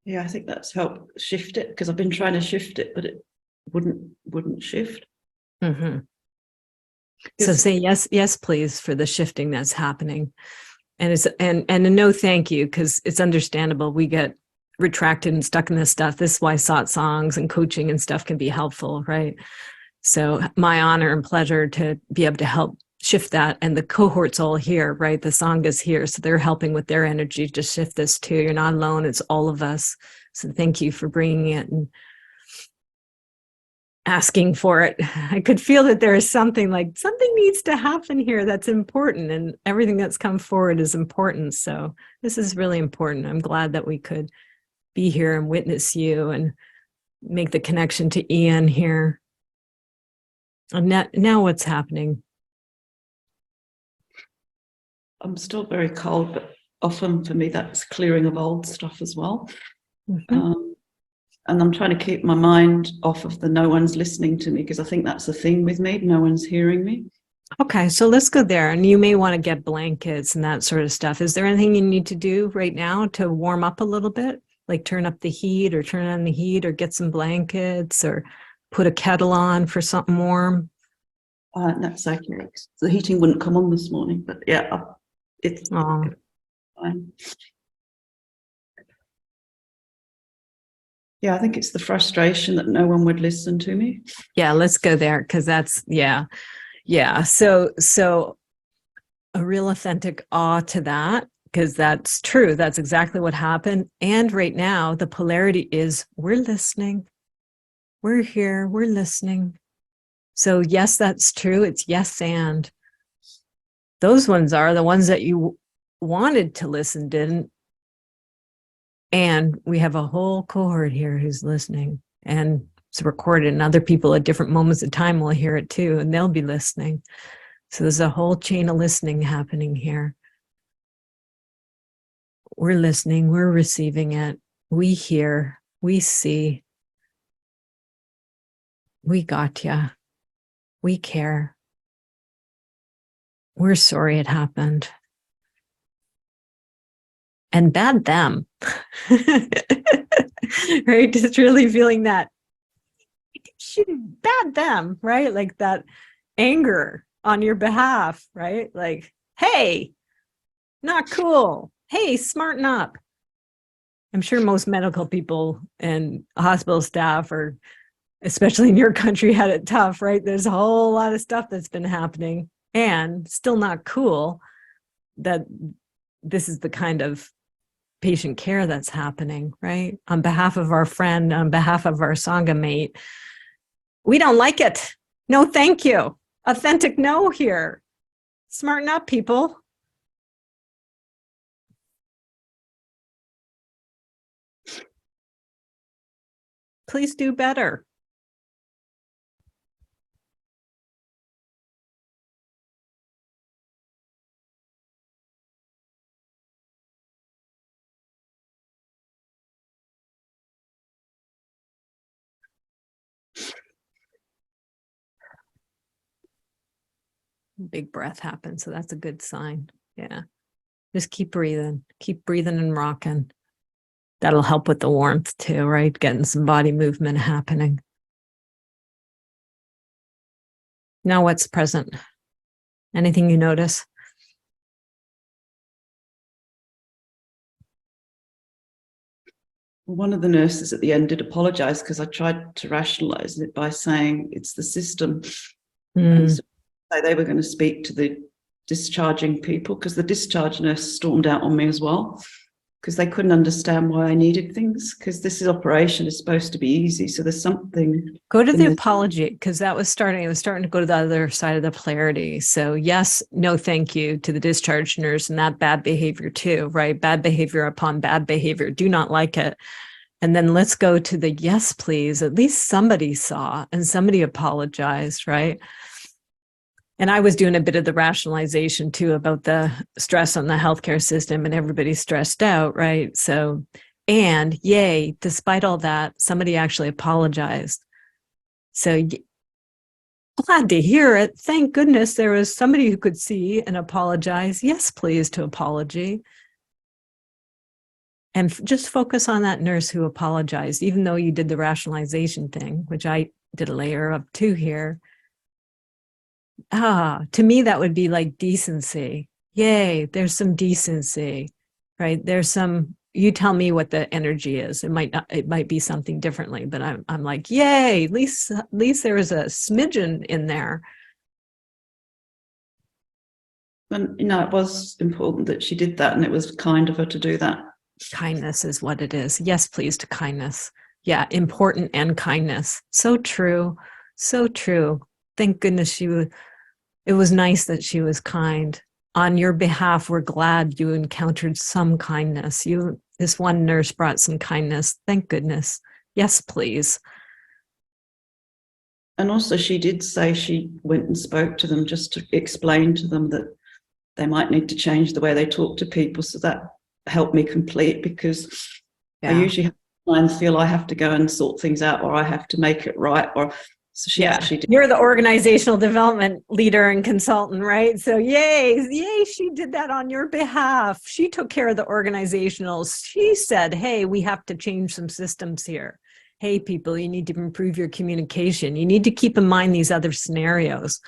yeah, I think that's helped shift it, because I've been trying to shift it, but it wouldn't shift. mm-hmm. So say yes, please, for the shifting that's happening. And it's and a no thank you, because it's understandable. We get retracted and stuck in this stuff. This is why satsangs and coaching and stuff can be helpful, right? So my honor and pleasure to be able to help shift that. And the cohort's all here, right? The Sangha's here. So they're helping with their energy to shift this too. You're not alone. It's all of us. So thank you for bringing it and asking for it. I could feel that there is something needs to happen here that's important, and everything that's come forward is important. So this is really important. I'm glad that we could be here and witness you and make the connection to Ian here. And now what's happening? I'm still very cold, but often for me that's clearing of old stuff as well. Mm-hmm. And I'm trying to keep my mind off of the no one's listening to me, because I think that's the thing with me. No one's hearing me. Okay, so let's go there. And you may want to get blankets and that sort of stuff. Is there anything you need to do right now to warm up a little bit? Like turn up the heat or turn on the heat or get some blankets or put a kettle on for something warm? That's accurate. The heating wouldn't come on this morning, but yeah, it's fine. Yeah, I think it's the frustration that no one would listen to me. Yeah, let's go there, because that's, yeah. So a real authentic awe to that, because that's true. That's exactly what happened. And right now, the polarity is we're listening. We're here. We're listening. So yes, that's true. It's yes and. Those ones are the ones that you wanted to listen, didn't. And we have a whole cohort here who's listening, and it's recorded, and other people at different moments of time will hear it too, and they'll be listening. So there's a whole chain of listening happening here. We're listening, we're receiving it, we hear, we see, we got ya, we care. We're sorry it happened. And bad them. Right? Just really feeling that bad them, right? Like that anger on your behalf, right? Like, hey, not cool. Hey, smarten up. I'm sure most medical people and hospital staff, or especially in your country, had it tough, right? There's a whole lot of stuff that's been happening, and still not cool that this is the kind of patient care that's happening, right? On behalf of our friend, on behalf of our Sangha mate, we don't like it. No, thank you. Authentic no here. Smarten up, people. Please do better. Big breath happens, so that's a good sign. Yeah. Just keep breathing and rocking. That'll help with the warmth too, right? Getting some body movement happening. Now what's present? Anything you notice? One of the nurses at the end did apologize because I tried to rationalize it by saying it's the system. And so they were going to speak to the discharging people, because the discharge nurse stormed out on me as well, because they couldn't understand why I needed things, because this operation is supposed to be easy. So there's something. Go to the apology, because it was starting to go to the other side of the polarity. So yes, no, thank you to the discharge nurse, and that bad behavior too, right? Bad behavior upon bad behavior. Do not like it. And then let's go to the yes, please. At least somebody saw and somebody apologized, right? And I was doing a bit of the rationalization too about the stress on the healthcare system, and everybody's stressed out, right? So, and yay, despite all that, somebody actually apologized. So glad to hear it. Thank goodness there was somebody who could see and apologize. Yes, please, to apology. And just focus on that nurse who apologized, even though you did the rationalization thing, which I did a layer of two here. To me, that would be like decency. Yay, there's some decency, right? There's some, you tell me what the energy is. It might be something differently, but I'm like, yay, at least there was a smidgen in there. And, it was important that she did that, and it was kind of her to do that. Kindness is what it is. Yes, please, to kindness. Yeah, important and kindness. So true. So true. Thank goodness it was nice that she was kind. On your behalf, we're glad you encountered some kindness. This one nurse brought some kindness. Thank goodness. Yes, please. And also she did say she went and spoke to them just to explain to them that they might need to change the way they talk to people. So that helped me complete, because I usually feel I have to go and sort things out, or I have to make it right, or so she actually did. You're the organizational development leader and consultant, right? So yay, she did that on your behalf. She took care of the organizationals. She said, hey, we have to change some systems here. Hey, people, you need to improve your communication. You need to keep in mind these other scenarios,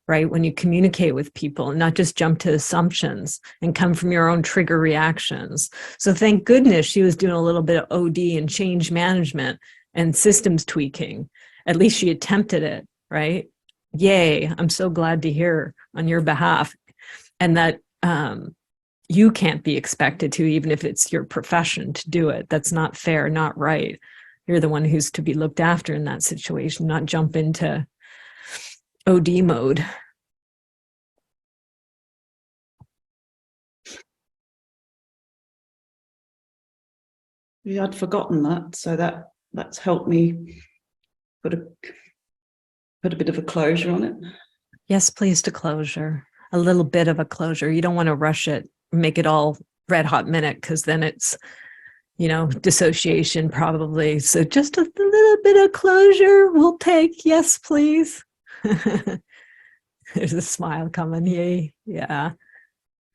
right? When you communicate with people, and not just jump to assumptions and come from your own trigger reactions. So thank goodness she was doing a little bit of OD and change management and systems tweaking. At least she attempted it, right? Yay, I'm so glad to hear on your behalf. And that you can't be expected to, even if it's your profession, to do it. That's not fair, not right. You're the one who's to be looked after in that situation, not jump into OD mode. Yeah, I'd forgotten that. So that's helped me put a bit of a closure on it. Yes, please, to closure. A little bit of a closure. You don't want to rush it, make it all red hot minute, because then it's, dissociation probably. So just a little bit of closure we'll take. Yes, please. There's a smile coming. Yay. Yeah.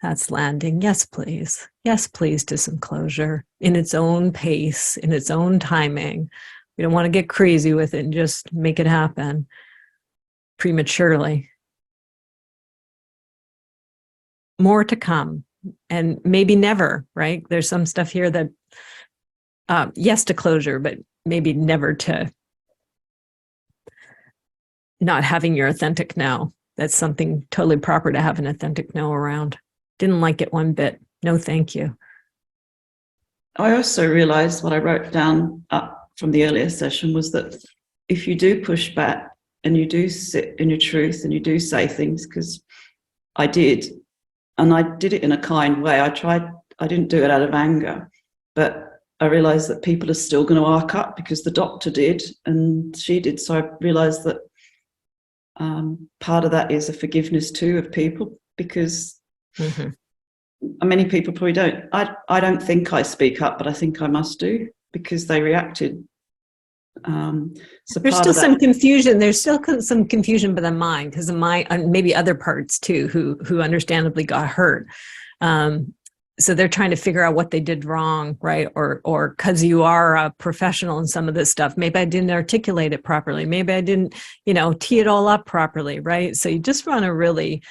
That's landing. Yes, please. Yes, please, to some closure in its own pace, in its own timing. We don't want to get crazy with it and just make it happen prematurely. More to come, and maybe never, right? There's some stuff here that, yes, to closure, but maybe never to not having your authentic no. That's something totally proper to have an authentic no around. Didn't like it one bit. No, thank you. I also realized what I wrote down up from the earlier session was that if you do push back and you do sit in your truth and you do say things, because I did, and I did it in a kind way. I didn't do it out of anger, but I realized that people are still going to arc up because the doctor did and she did. So I realized that part of that is a forgiveness too of people, because many people probably don't. I don't think I speak up, but I think I must do because they reacted. So There's part still of that, some confusion. There's still some confusion by the mind, because the mind, and maybe other parts too, who understandably got hurt. So they're trying to figure out what they did wrong, right? Or because you are a professional in some of this stuff, maybe I didn't articulate it properly. Maybe I didn't, tee it all up properly, right? So you just want to really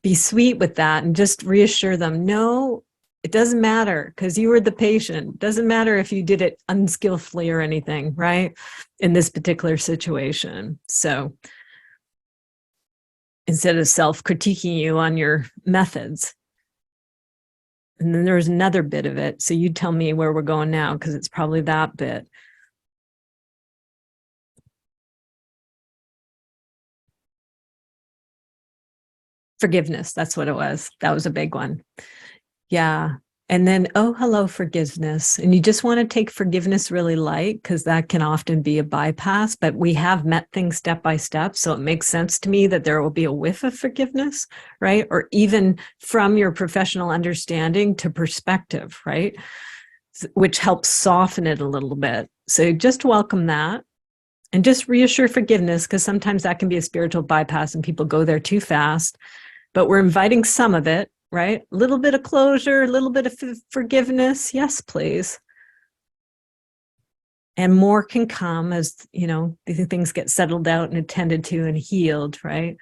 be sweet with that and just reassure them, no, it doesn't matter because you were the patient. It doesn't matter if you did it unskillfully or anything, right? In this particular situation. So instead of self-critiquing you on your methods. And then there's another bit of it. So you tell me where we're going now, because it's probably that bit. Forgiveness. That's what it was. That was a big one. Yeah. And then, oh, hello, forgiveness. And you just want to take forgiveness really light, because that can often be a bypass, but we have met things step by step. So it makes sense to me that there will be a whiff of forgiveness, right? Or even from your professional understanding to perspective, right? Which helps soften it a little bit. So just welcome that and just reassure forgiveness, because sometimes that can be a spiritual bypass and people go there too fast. But we're inviting some of it, right? A little bit of closure, a little bit of forgiveness. Yes, please. And more can come as, these things get settled out and attended to and healed, right?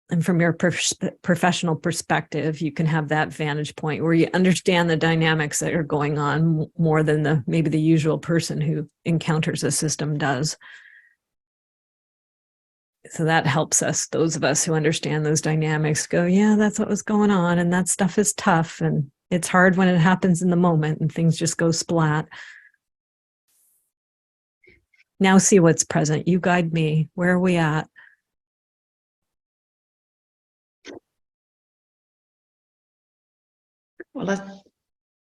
And from your professional perspective, you can have that vantage point where you understand the dynamics that are going on more than maybe the usual person who encounters the system does. So that helps us, those of us who understand those dynamics, go, yeah, that's what was going on. And that stuff is tough. And it's hard when it happens in the moment and things just go splat. Now see what's present. You guide me. Where are we at? well,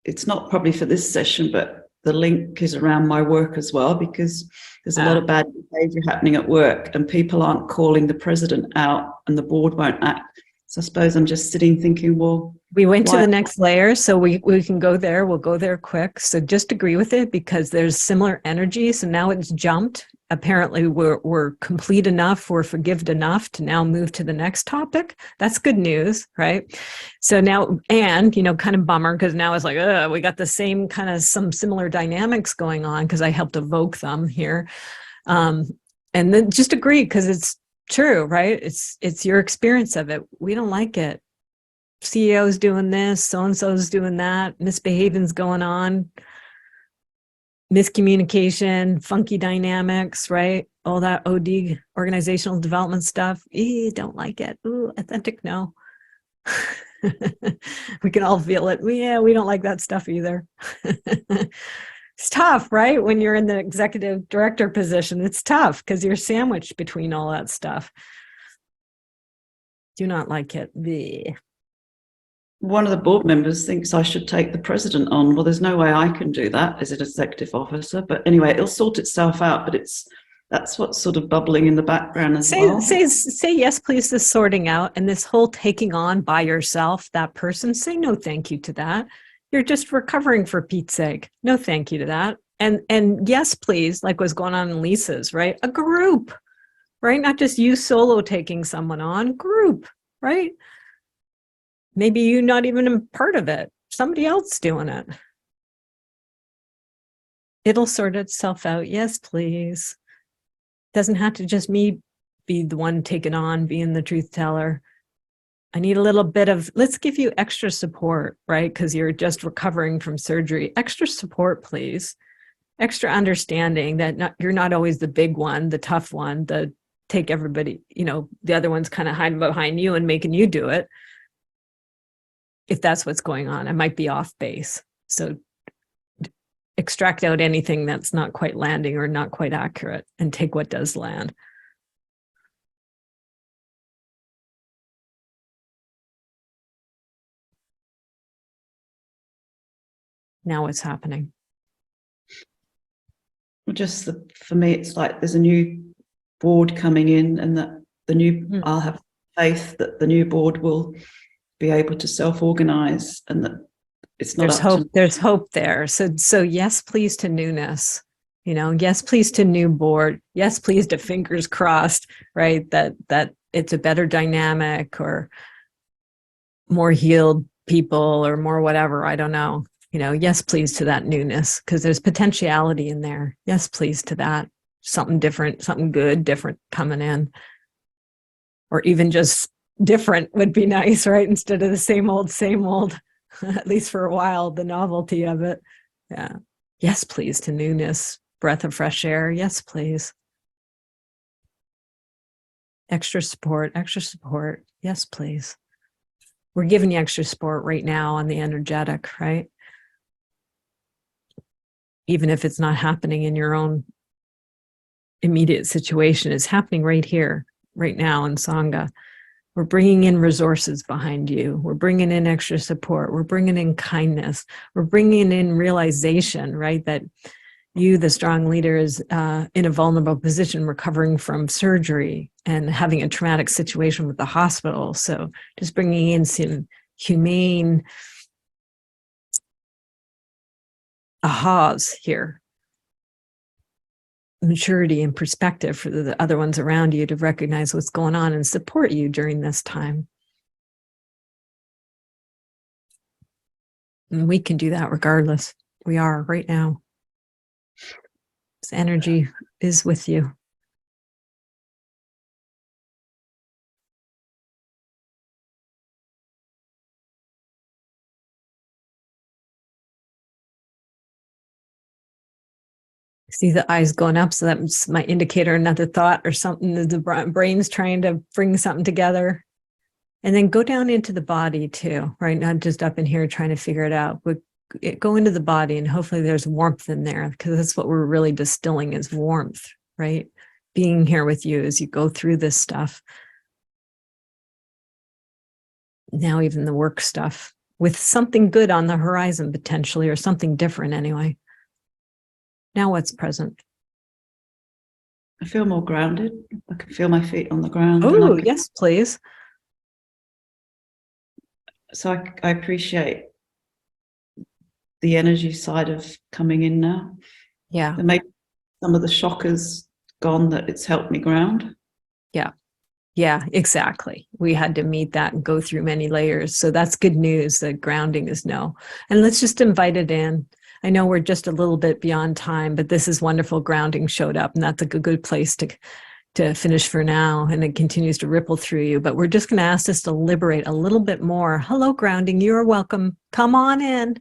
it's not probably for this session, but the link is around my work as well, because there's a lot of bad behavior happening at work and people aren't calling the president out and the board won't act. So I suppose I'm just sitting thinking, well, We went to the next layer, so we can go there. We'll go there quick. So just agree with it, because there's similar energy. So now it's jumped. Apparently we're complete enough, we're forgived enough to now move to the next topic. That's good news, right? So now, and, kind of bummer, because now it's like, we got the same kind of some similar dynamics going on, because I helped evoke them here. And then just agree, because it's true, right? It's your experience of it. We don't like it. CEO's doing this, so-and-so's doing that, misbehaving's going on, miscommunication, funky dynamics, right? All that OD, organizational development stuff. Don't like it. Ooh, authentic, no. We can all feel it. Yeah, we don't like that stuff either. It's tough, right? When you're in the executive director position, it's tough because you're sandwiched between all that stuff. Do not like it. Bleh. one of the board members thinks I should take the president on. Well, there's no way I can do that as an executive officer. But anyway, it'll sort itself out. But that's what's sort of bubbling in the background as well. Say yes, please, to sorting out, and this whole taking on by yourself that person. Say no, thank you to that. You're just recovering, for Pete's sake. No, thank you to that. And yes, please, like what's going on in Lisa's, right? A group, right? Not just you solo taking someone on, group, right? Maybe you not even a part of it. Somebody else doing it. It'll sort itself out. Yes, please. Doesn't have to just me be the one taking on, being the truth teller. I need a little bit of, let's give you extra support, right? Because you're just recovering from surgery. Extra support, please. Extra understanding that you're not always the big one, the tough one, the take everybody, the other one's kind of hiding behind you and making you do it. If that's what's going on, I might be off base. So extract out anything that's not quite landing or not quite accurate and take what does land. Now what's happening? Just for me, it's like there's a new board coming in, and that I'll have faith that the new board will be able to self-organize, and that it's not There's up hope. to. There's hope there. So yes, please to newness. Yes, please to new board. Yes, please to fingers crossed, right? That it's a better dynamic or more healed people or more whatever. I don't know. Yes, please to that newness, because there's potentiality in there. Yes, please to that. Something different, something good, different coming in. Or even just different would be nice, right? Instead of the same old, at least for a while, the novelty of it. Yeah. Yes, please to newness. Breath of fresh air. Yes, please. Extra support. Yes, please. We're giving you extra support right now on the energetic, right? Even if it's not happening in your own immediate situation, it's happening right here, right now in Sangha. We're bringing in resources behind you. We're bringing in extra support. We're bringing in kindness. We're bringing in realization, right? That you, the strong leader, is in a vulnerable position, recovering from surgery and having a traumatic situation with the hospital. So just bringing in some humane ahas here. Maturity and perspective for the other ones around you to recognize what's going on and support you during this time. And we can do that regardless. We are right now. This energy is with you. See the eyes going up, so that's my indicator, another thought or something that the brain's trying to bring something together. And then go down into the body too, right? Not just up in here trying to figure it out, but go into the body, and hopefully there's warmth in there, because that's what we're really distilling is warmth, right? Being here with you as you go through this stuff. Now even the work stuff with something good on the horizon potentially, or something different anyway. Now what's present? I feel more grounded. I can feel my feet on the ground. Oh, yes, please. So I appreciate the energy side of coming in now. Yeah. And maybe some of the shockers gone, that it's helped me ground. Yeah, exactly. We had to meet that and go through many layers. So that's good news that grounding is no. And let's just invite it in. I know we're just a little bit beyond time, but this is wonderful. Grounding showed up, and that's a good place to finish for now. And it continues to ripple through you. But we're just going to ask this to liberate a little bit more. Hello, grounding. You are welcome. Come on in,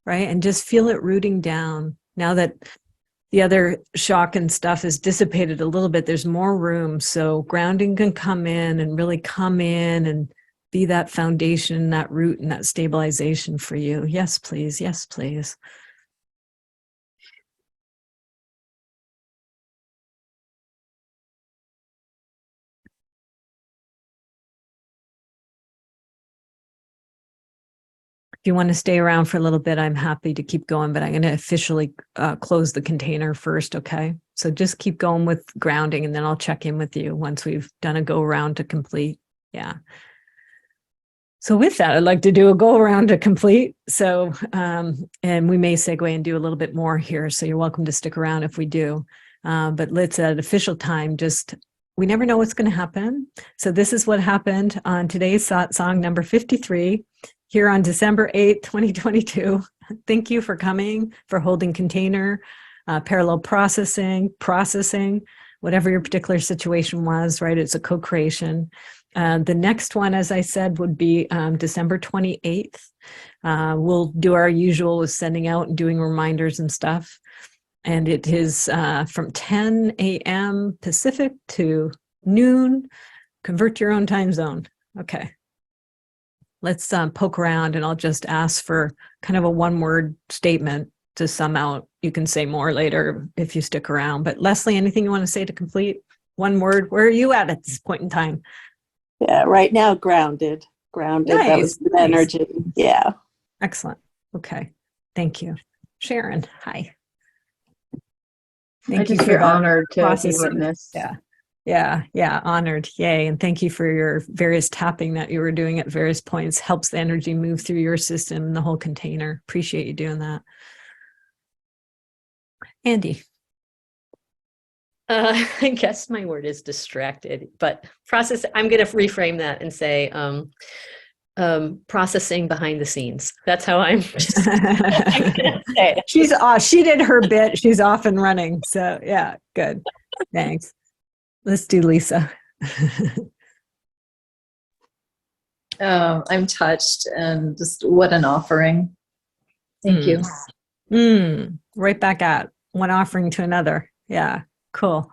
right? And just feel it rooting down. Now that the other shock and stuff is dissipated a little bit, there's more room. So grounding can come in and really come in and be that foundation, that root, and that stabilization for you. Yes, please. Yes, please. If you want to stay around for a little bit, I'm happy to keep going, but I'm going to officially close the container first, okay? So just keep going with grounding, and then I'll check in with you once we've done a go around to complete. Yeah. So with that, I'd like to do a go around to complete. So, and we may segue and do a little bit more here. So you're welcome to stick around if we do. But let's at official time, we never know what's going to happen. So this is what happened on today's Satsang number 53 here on December 8th, 2022. Thank you for coming, for holding container, parallel processing, whatever your particular situation was, right? It's a co-creation. The next one, as I said, would be December 28th. We'll do our usual with sending out and doing reminders and stuff. And it is from 10 a.m. Pacific to noon. Convert your own time zone. Okay. Let's poke around, and I'll just ask for kind of a one-word statement to sum out. You can say more later if you stick around. But Leslie, anything you want to say to complete? One word. Where are you at this point in time? Yeah, right now, grounded. Nice, that was good energy. Yeah. Excellent. Okay. Thank you. Sharon, hi. I just feel honored to be processing. witness. Yeah, honored. Yay. And thank you for your various tapping that you were doing at various points. Helps the energy move through your system and the whole container. Appreciate you doing that. Andy. I guess my word is distracted, but I'm going to reframe that and say processing behind the scenes. That's how I'm gonna say it. She did her bit. She's off and running. So yeah, good. Thanks. Let's do Lisa. I'm touched, and just what an offering. Thank you. Right back at one offering to another. Yeah, cool.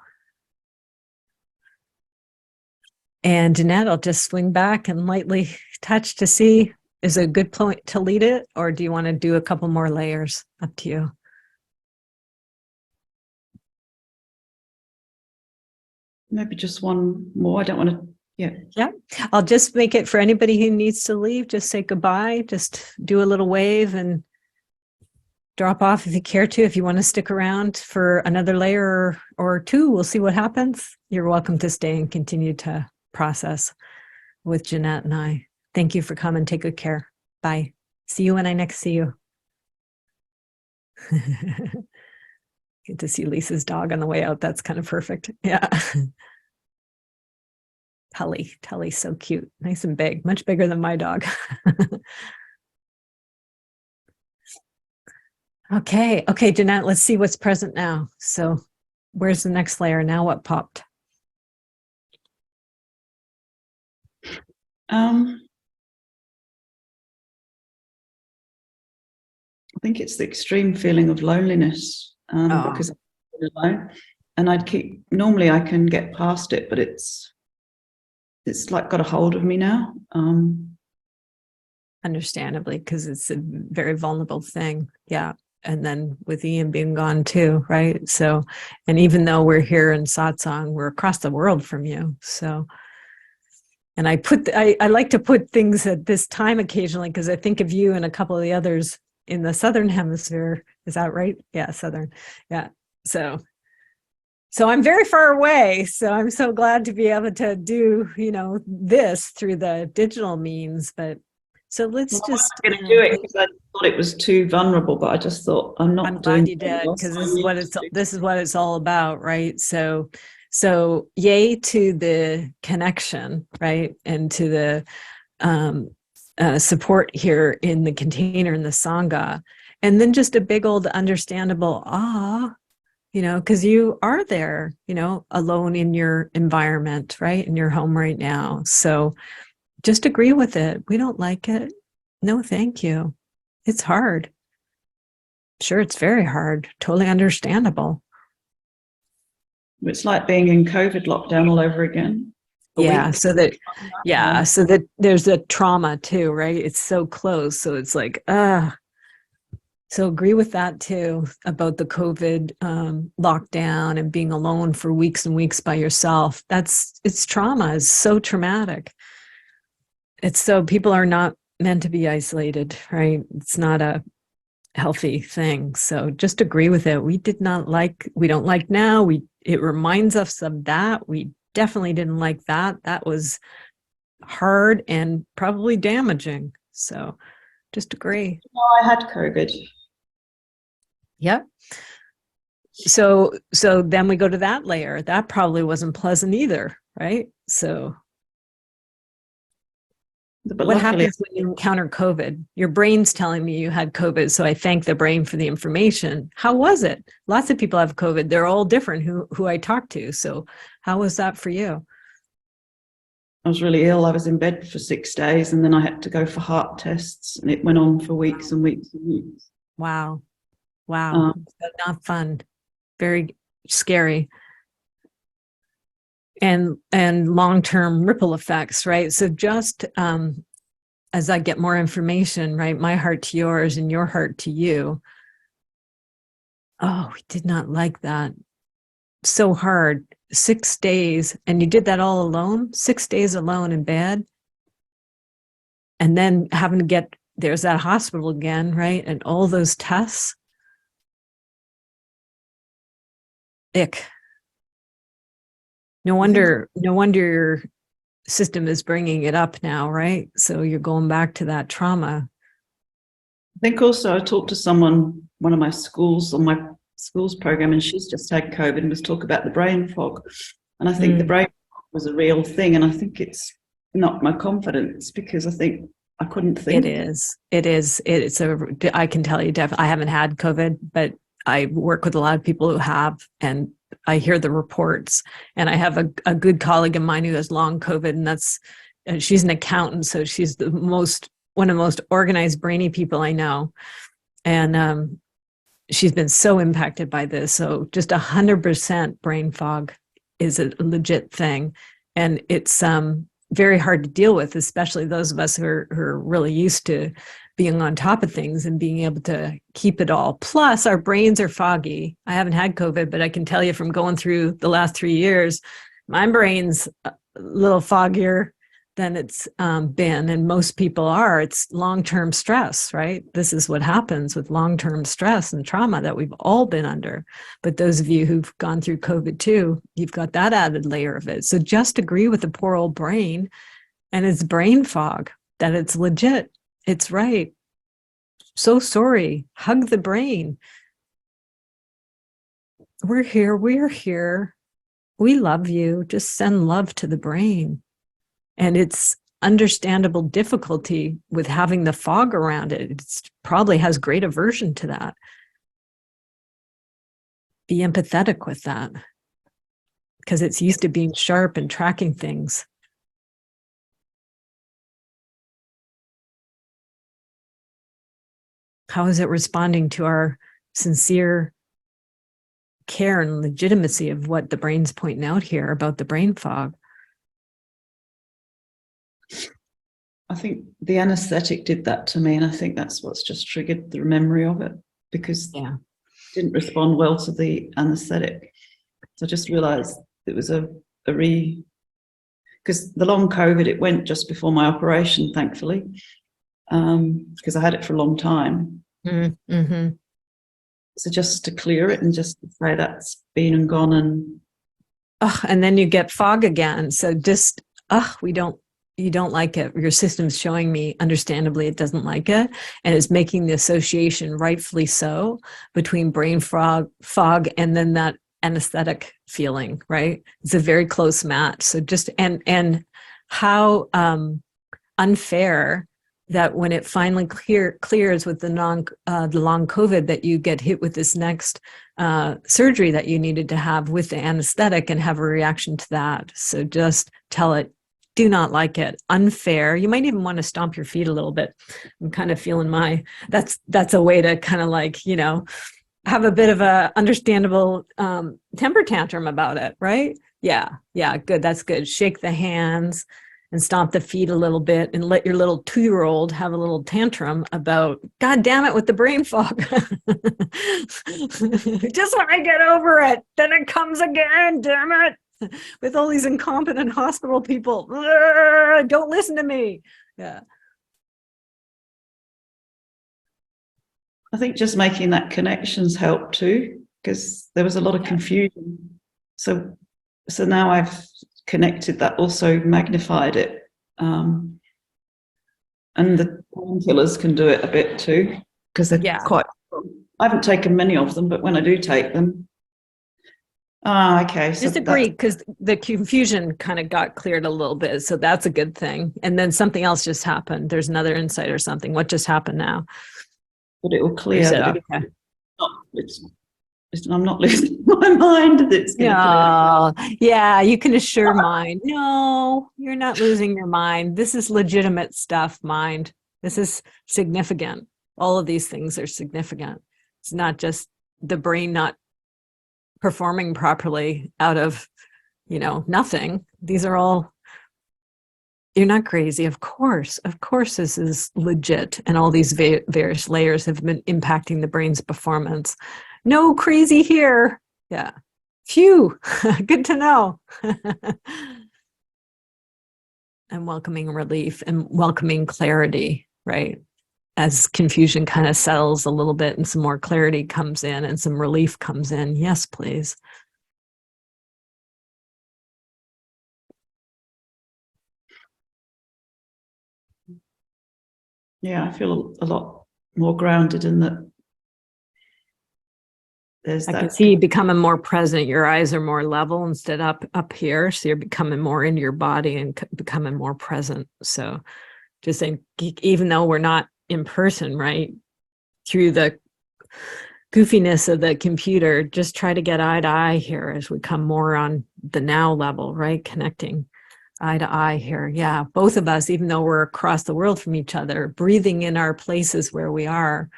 And Jeanette, I'll just swing back and lightly touch to see, is it a good point to lead it, or do you want to do a couple more layers? Up to you. Maybe just one more. I don't want to, Yeah, I'll just make it for anybody who needs to leave. Just say goodbye. Just do a little wave and drop off if you care to. If you want to stick around for another layer or two, we'll see what happens. You're welcome to stay and continue to process with Jeanette and I. Thank you for coming. Take good care. Bye. See you when I next see you. Get to see Lisa's dog on the way out. That's kind of perfect. Yeah. Tully's so cute. Nice and big. Much bigger than my dog. Okay, Jeanette, let's see what's present now. So where's the next layer? Now what popped? I think it's the extreme feeling of loneliness because I'm alone, and normally I can get past it, but it's like got a hold of me now. Understandably, because it's a very vulnerable thing. Yeah. And then with Ian being gone too, right? So, and even though we're here in Satsang, we're across the world from you. So, and I like to put things at this time occasionally because I think of you and a couple of the others in the Southern Hemisphere. Is that right? Yeah, Southern. Yeah. So I'm very far away. So I'm so glad to be able to do, this through the digital means. But so let's just I'm going to do it because I thought it was too vulnerable, but I just thought I'm glad you did, because this is what it's all about, right? So yay to the connection, right? And to the support here in the container in the Sangha. And then just a big old understandable because you are there, alone in your environment, right? In your home right now. So just agree with it. We don't like it. No, thank you. It's hard. Sure, it's very hard. Totally understandable. It's like being in COVID lockdown all over again. So that there's a trauma too, right? It's so close. So it's like, So agree with that too, about the COVID lockdown and being alone for weeks and weeks by yourself. It's trauma. It's so traumatic. It's so people are not meant to be isolated, right? It's not a healthy thing. So just agree with it. We don't like now. It reminds us of that. We definitely didn't like that. That was hard and probably damaging. So just agree. No, I had COVID. Yep. So then we go to that layer. That probably wasn't pleasant either, right? So But what happens when you encounter COVID? Your brain's telling me you had COVID, so I thank the brain for the information. How was it? Lots of people have COVID. They're all different who I talk to. So how was that for you? I was really ill. I was in bed for 6 days, and then I had to go for heart tests, and it went on for weeks and weeks and weeks. Wow. So not fun. Very scary. And long-term ripple effects, right? So just as I get more information, right, my heart to yours and your heart to you. Oh, we did not like that. So hard. 6 days, and you did that all alone? 6 days alone in bed? And then having to get there's that hospital again, right? And all those tests. Ick. No wonder your system is bringing it up now, right? So you're going back to that trauma. I think also I talked to someone, one of my schools on my schools program, and she's just had COVID and was talking about the brain fog. And I think the brain fog was a real thing. And I think it's knocked my confidence because I think I couldn't think. I can tell you, I haven't had COVID, but I work with a lot of people who have, and I hear the reports. And I have a good colleague of mine who has long COVID, and she's an accountant, so she's one of the most organized, brainy people I know. And she's been so impacted by this. So just 100% brain fog is a legit thing. And it's very hard to deal with, especially those of us who are really used to being on top of things and being able to keep it all. Plus, our brains are foggy. I haven't had COVID, but I can tell you from going through the last 3 years, my brain's a little foggier than it's been, and most people are. It's long-term stress, right? This is what happens with long-term stress and trauma that we've all been under. But those of you who've gone through COVID too, you've got that added layer of it. So just agree with the poor old brain and its brain fog, that it's legit. It's right. So sorry. Hug the brain. We're here. We're here. We love you. Just send love to the brain. And it's understandable difficulty with having the fog around it. It probably has great aversion to that. Be empathetic with that, because it's used to being sharp and tracking things. How is it responding to our sincere care and legitimacy of what the brain's pointing out here about the brain fog? I think the anesthetic did that to me, and I think that's what's just triggered the memory of it, because I didn't respond well to the anesthetic. So I just realized it was because the long COVID, it went just before my operation, thankfully, because I had it for a long time. Mm-hmm. So just to clear it and just to say that's been and gone, and then you get fog again. So just, you don't like it. Your system's showing me, understandably, it doesn't like it. And it's making the association, rightfully so, between brain fog and then that anesthetic feeling, right? It's a very close match. So just, and how unfair that when it finally clears with the long COVID, that you get hit with this next surgery that you needed to have with the anesthetic and have a reaction to that. So just tell it, do not like it. Unfair. You might even want to stomp your feet a little bit. I'm kind of feeling that's a way to kind of like, have a bit of a understandable temper tantrum about it, right? Yeah, good. That's good. Shake the hands and stomp the feet a little bit and let your little 2-year-old have a little tantrum about, God damn it, with the brain fog. Just let me get over it. Then it comes again, damn it. With all these incompetent hospital people. Don't listen to me. Yeah. I think just making that connections helped too, because there was a lot of confusion. So now I've connected that, also magnified it. And the painkillers can do it a bit too, because they're quite strong. I haven't taken many of them, but when I do take them, okay. So just agree, because the confusion kind of got cleared a little bit. So that's a good thing. And then something else just happened. There's another insight or something. What just happened now? But it will clear. Okay. I'm not losing my mind. It's yeah, you can assure mind. No, you're not losing your mind. This is legitimate stuff, mind. This is significant. All of these things are significant. It's not just the brain not performing properly out of, nothing. These are all, you're not crazy. Of course, this is legit. And all these various layers have been impacting the brain's performance. No crazy here. Yeah. Phew. Good to know. And welcoming relief and welcoming clarity, right? as confusion kind of settles a little bit and some more clarity comes in and some relief comes in. Yes, please. Yeah, I feel a lot more grounded in that. There's I that. can see you becoming more present. Your eyes are more level instead up here. So you're becoming more into your body and becoming more present. So just saying, even though we're not in person, right? Through the goofiness of the computer, just try to get eye to eye here as we come more on the now level, right? Connecting eye to eye here. Yeah, both of us, even though we're across the world from each other, breathing in our places where we are,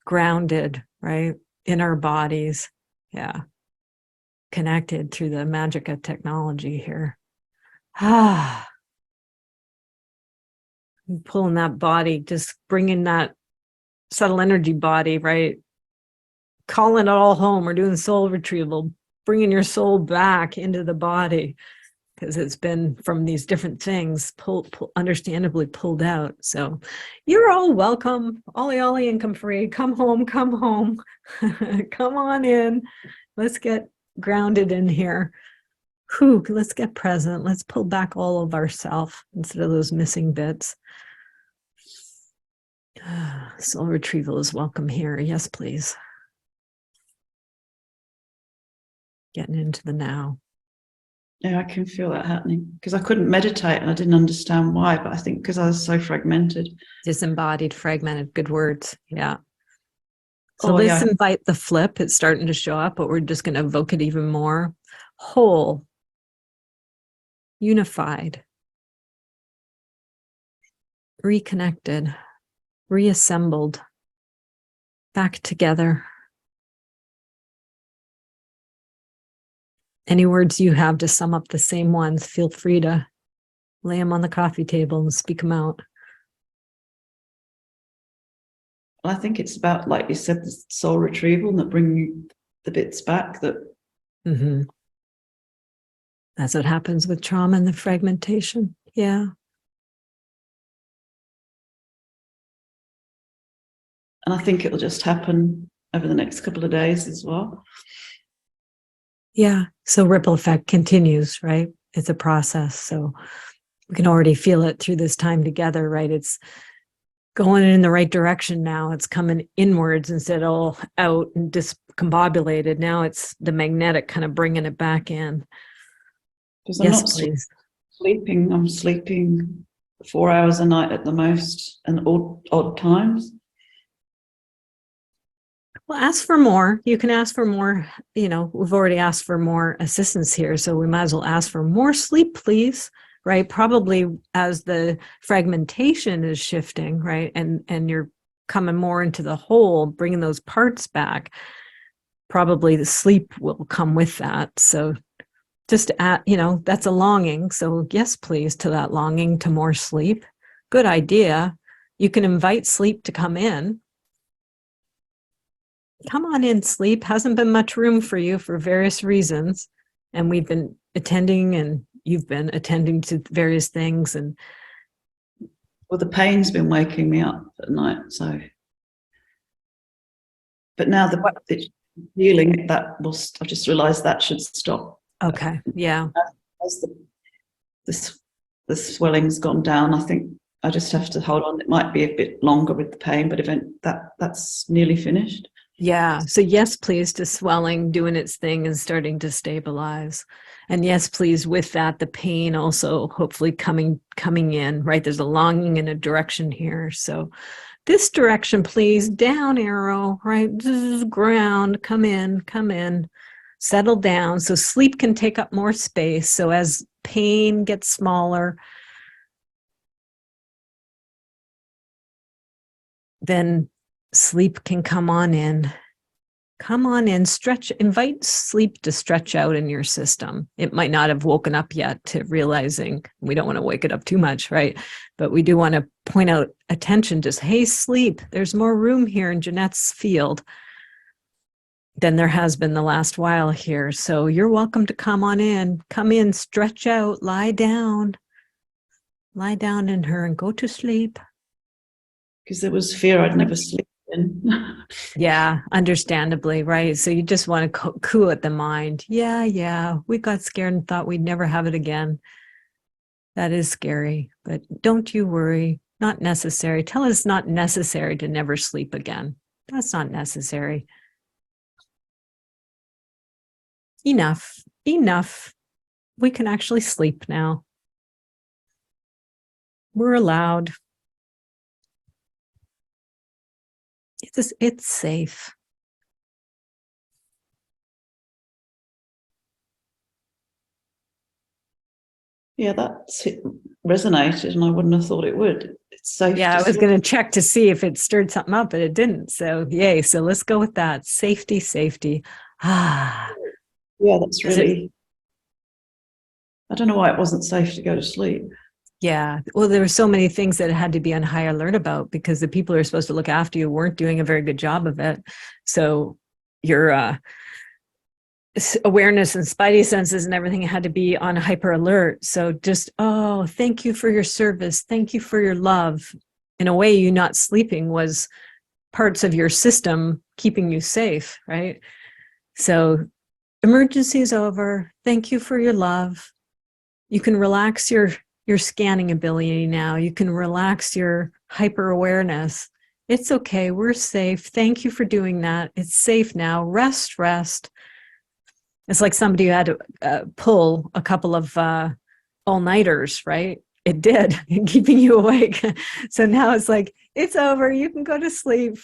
grounded, right? In our bodies. Yeah. Connected through the magic of technology here. Ah. Pulling that body, just bringing that subtle energy body, right? Calling it all home. We're doing soul retrieval, bringing your soul back into the body because it's been from these different things understandably pulled out. So you're all welcome. Ollie, Ollie, and come free. Come home, come home. Come on in. Let's get grounded in here. Whew, let's get present. Let's pull back all of ourself instead of those missing bits. Soul retrieval is welcome here. Yes, please. Getting into the now. Yeah, I can feel that happening because I couldn't meditate and I didn't understand why, but I think because I was so fragmented. Disembodied, fragmented, good words. Yeah. So Oh, let's yeah. invite the flip. It's starting to show up, but we're just going to evoke it even more. Whole, unified, reconnected, reassembled, back together. Any words you have to sum up the same ones, feel free to lay them on the coffee table and speak them out. I think it's about, like you said, the soul retrieval and that bringing the bits back that. Mm-hmm. That's what happens with trauma and the fragmentation. Yeah. And I think it'll just happen over the next couple of days as well. Yeah. So ripple effect continues, right? It's a process. So we can already feel it through this time together, right? It's going in the right direction now. It's coming inwards instead of all out and discombobulated. Now it's the magnetic kind of bringing it back in. Because I'm Yes, not please. sleeping. I'm sleeping 4 hours a night at the most and odd times. Well, ask for more. You can ask for more. You know, we've already asked for more assistance here, so we might as well ask for more sleep, please. Right? Probably as the fragmentation is shifting, right, and you're coming more into the whole, bringing those parts back. Probably the sleep will come with that. So, just at that's a longing. So yes, please, to that longing to more sleep. Good idea. You can invite sleep to come in. Come on in, sleep. Hasn't been much room for you for various reasons. And we've been attending and you've been attending to various things. And Well, the pain's been waking me up at night. So, but now the healing, I've just realized that should stop. okay. Yeah. As the swelling's gone down, I think I just have to hold on. It might be a bit longer with the pain, but that's nearly finished. Yeah. So yes, please, to swelling doing its thing and starting to stabilize. And yes, please, with that, the pain also hopefully coming in, right? There's a longing in a direction here. So this direction, please, down arrow, right? Ground, come in, settle down. So sleep can take up more space. So as pain gets smaller, then sleep can come on in, stretch, invite sleep to stretch out in your system. It might not have woken up yet to realizing we don't want to wake it up too much, right? But we do want to point out attention, just, hey, sleep, there's more room here in Jeanette's field than there has been the last while here. So you're welcome to come in, stretch out, lie down in her and go to sleep. because there was fear I'd never sleep in. Yeah, understandably, right? So you just want to coo at the mind. Yeah, we got scared and thought we'd never have it again. That is scary, but don't you worry. Not necessary. Tell us it's not necessary to never sleep again. That's not necessary. Enough. We can actually sleep now. We're allowed. It's safe. Yeah, resonated, and I wouldn't have thought it would. It's safe. Yeah, I was going to check to see if it stirred something up, but it didn't. So yay. So let's go with that. Safety. Ah. Yeah, that's really. I don't know why it wasn't safe to go to sleep. Yeah. Well, there were so many things that had to be on high alert about because the people who are supposed to look after you weren't doing a very good job of it. So your awareness and spidey senses and everything had to be on hyper alert. So just, oh, thank you for your service. Thank you for your love. In a way, you not sleeping was parts of your system keeping you safe, right? So emergency is over. Thank you for your love. You can relax your scanning ability now. You can relax your hyper awareness. It's okay. We're safe. Thank you for doing that. It's safe now. Rest. It's like somebody who had to pull a couple of all-nighters, right? It did, keeping you awake. So now it's like, it's over. You can go to sleep.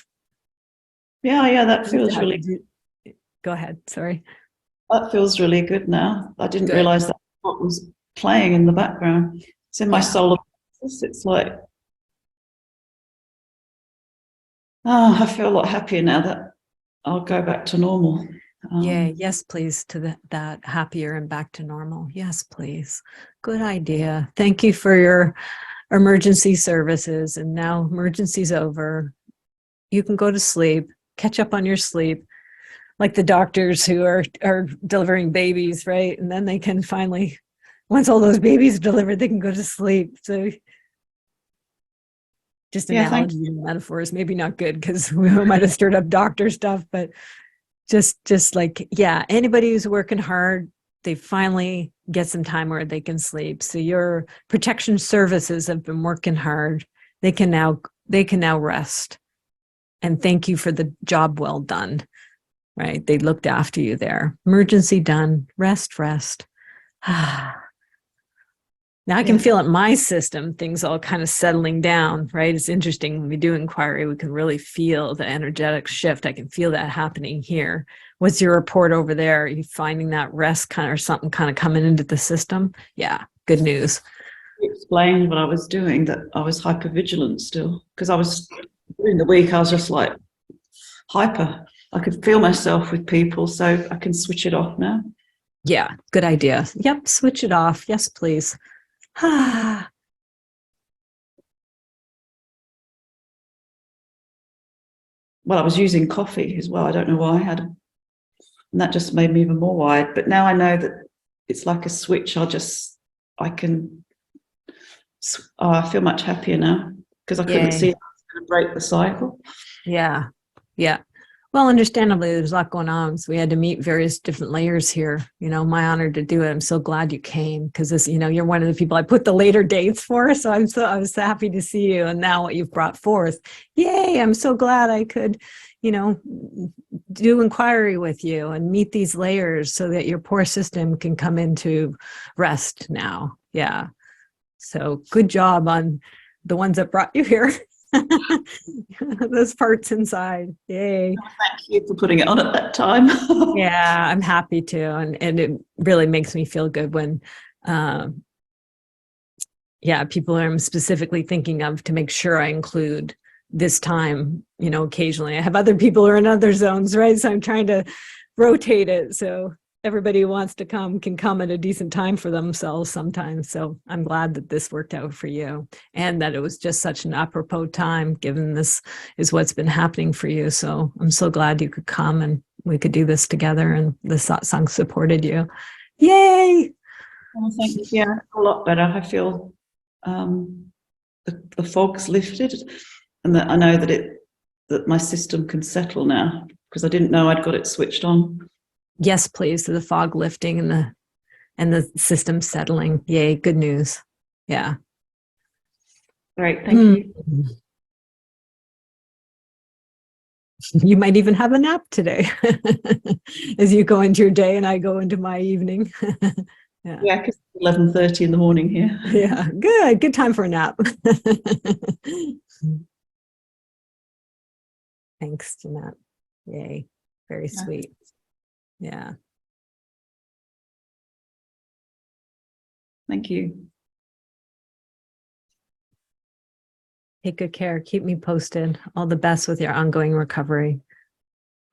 Yeah, that feels really. Go ahead. Sorry. That feels really good now. I didn't Good. realize that what was playing in the background. It's in my solar plexus. It's like, I feel a lot happier now that I'll go back to normal. Yes, please, to that happier and back to normal. Yes, please. Good idea. Thank you for your emergency services. And now emergency's over. You can go to sleep, catch up on your sleep, like the doctors who are delivering babies, right? And then they can finally, once all those babies are delivered, they can go to sleep. So just analogy and metaphors, maybe not good because we might have stirred up doctor stuff, but just like, yeah, anybody who's working hard, they finally get some time where they can sleep. So your protection services have been working hard. They can now rest. And thank you for the job well done, right? They looked after you there. Emergency done. Rest. Now I can feel it in my system, things all kind of settling down, right? It's interesting when we do inquiry, we can really feel the energetic shift. I can feel that happening here. What's your report over there? Are you finding that rest kind of, or something kind of coming into the system? Yeah, good news. You explained what I was doing, that I was hypervigilant still, because I was, during the week, I was just like hyper. I could feel myself with people, so I can switch it off now. Yeah, good idea. Yep, switch it off. Yes, please. Well, I was using coffee as well. I don't know why I had, and that just made me even more wired. But now I know that it's like a switch. I feel much happier now because I couldn't see I was going to break the cycle. Yeah. Well, understandably, there's a lot going on. So we had to meet various different layers here. My honor to do it. I'm so glad you came because this, you're one of the people I put the later dates for. So I was so happy to see you. And now what you've brought forth. Yay. I'm so glad I could, do inquiry with you and meet these layers so that your poor system can come into rest now. Yeah. So good job on the ones that brought you here. Those parts inside. Yay. Thank you for putting it on at that time. Yeah, I'm happy to. And it really makes me feel good when people I'm specifically thinking of to make sure I include this time, occasionally. I have other people who are in other zones, right? So I'm trying to rotate it. So everybody who wants to come can come at a decent time for themselves sometimes. So I'm glad that this worked out for you and that it was just such an apropos time, given this is what's been happening for you. So I'm so glad you could come and we could do this together, and the satsang supported you. Yay! Well, thank you. Yeah, a lot better. I feel the fog's lifted. and that I know that my system can settle now, because I didn't know I'd got it switched on. Yes, please. So the fog lifting and the system settling. Yay, good news. Yeah. Great, thank you. You might even have a nap today as you go into your day and I go into my evening. Yeah, because it's 11:30 in the morning here. Yeah, good time for a nap. Thanks, Jeanette. Yay, very Yeah. sweet. Yeah. Thank you. Take good care. Keep me posted. All the best with your ongoing recovery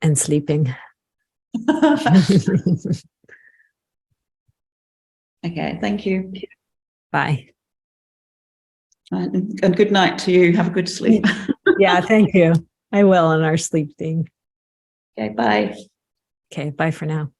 and sleeping. Okay, thank you. Bye. And good night to you. Have a good sleep. Yeah, thank you. I will on our sleep thing. Okay, bye. Okay, bye for now.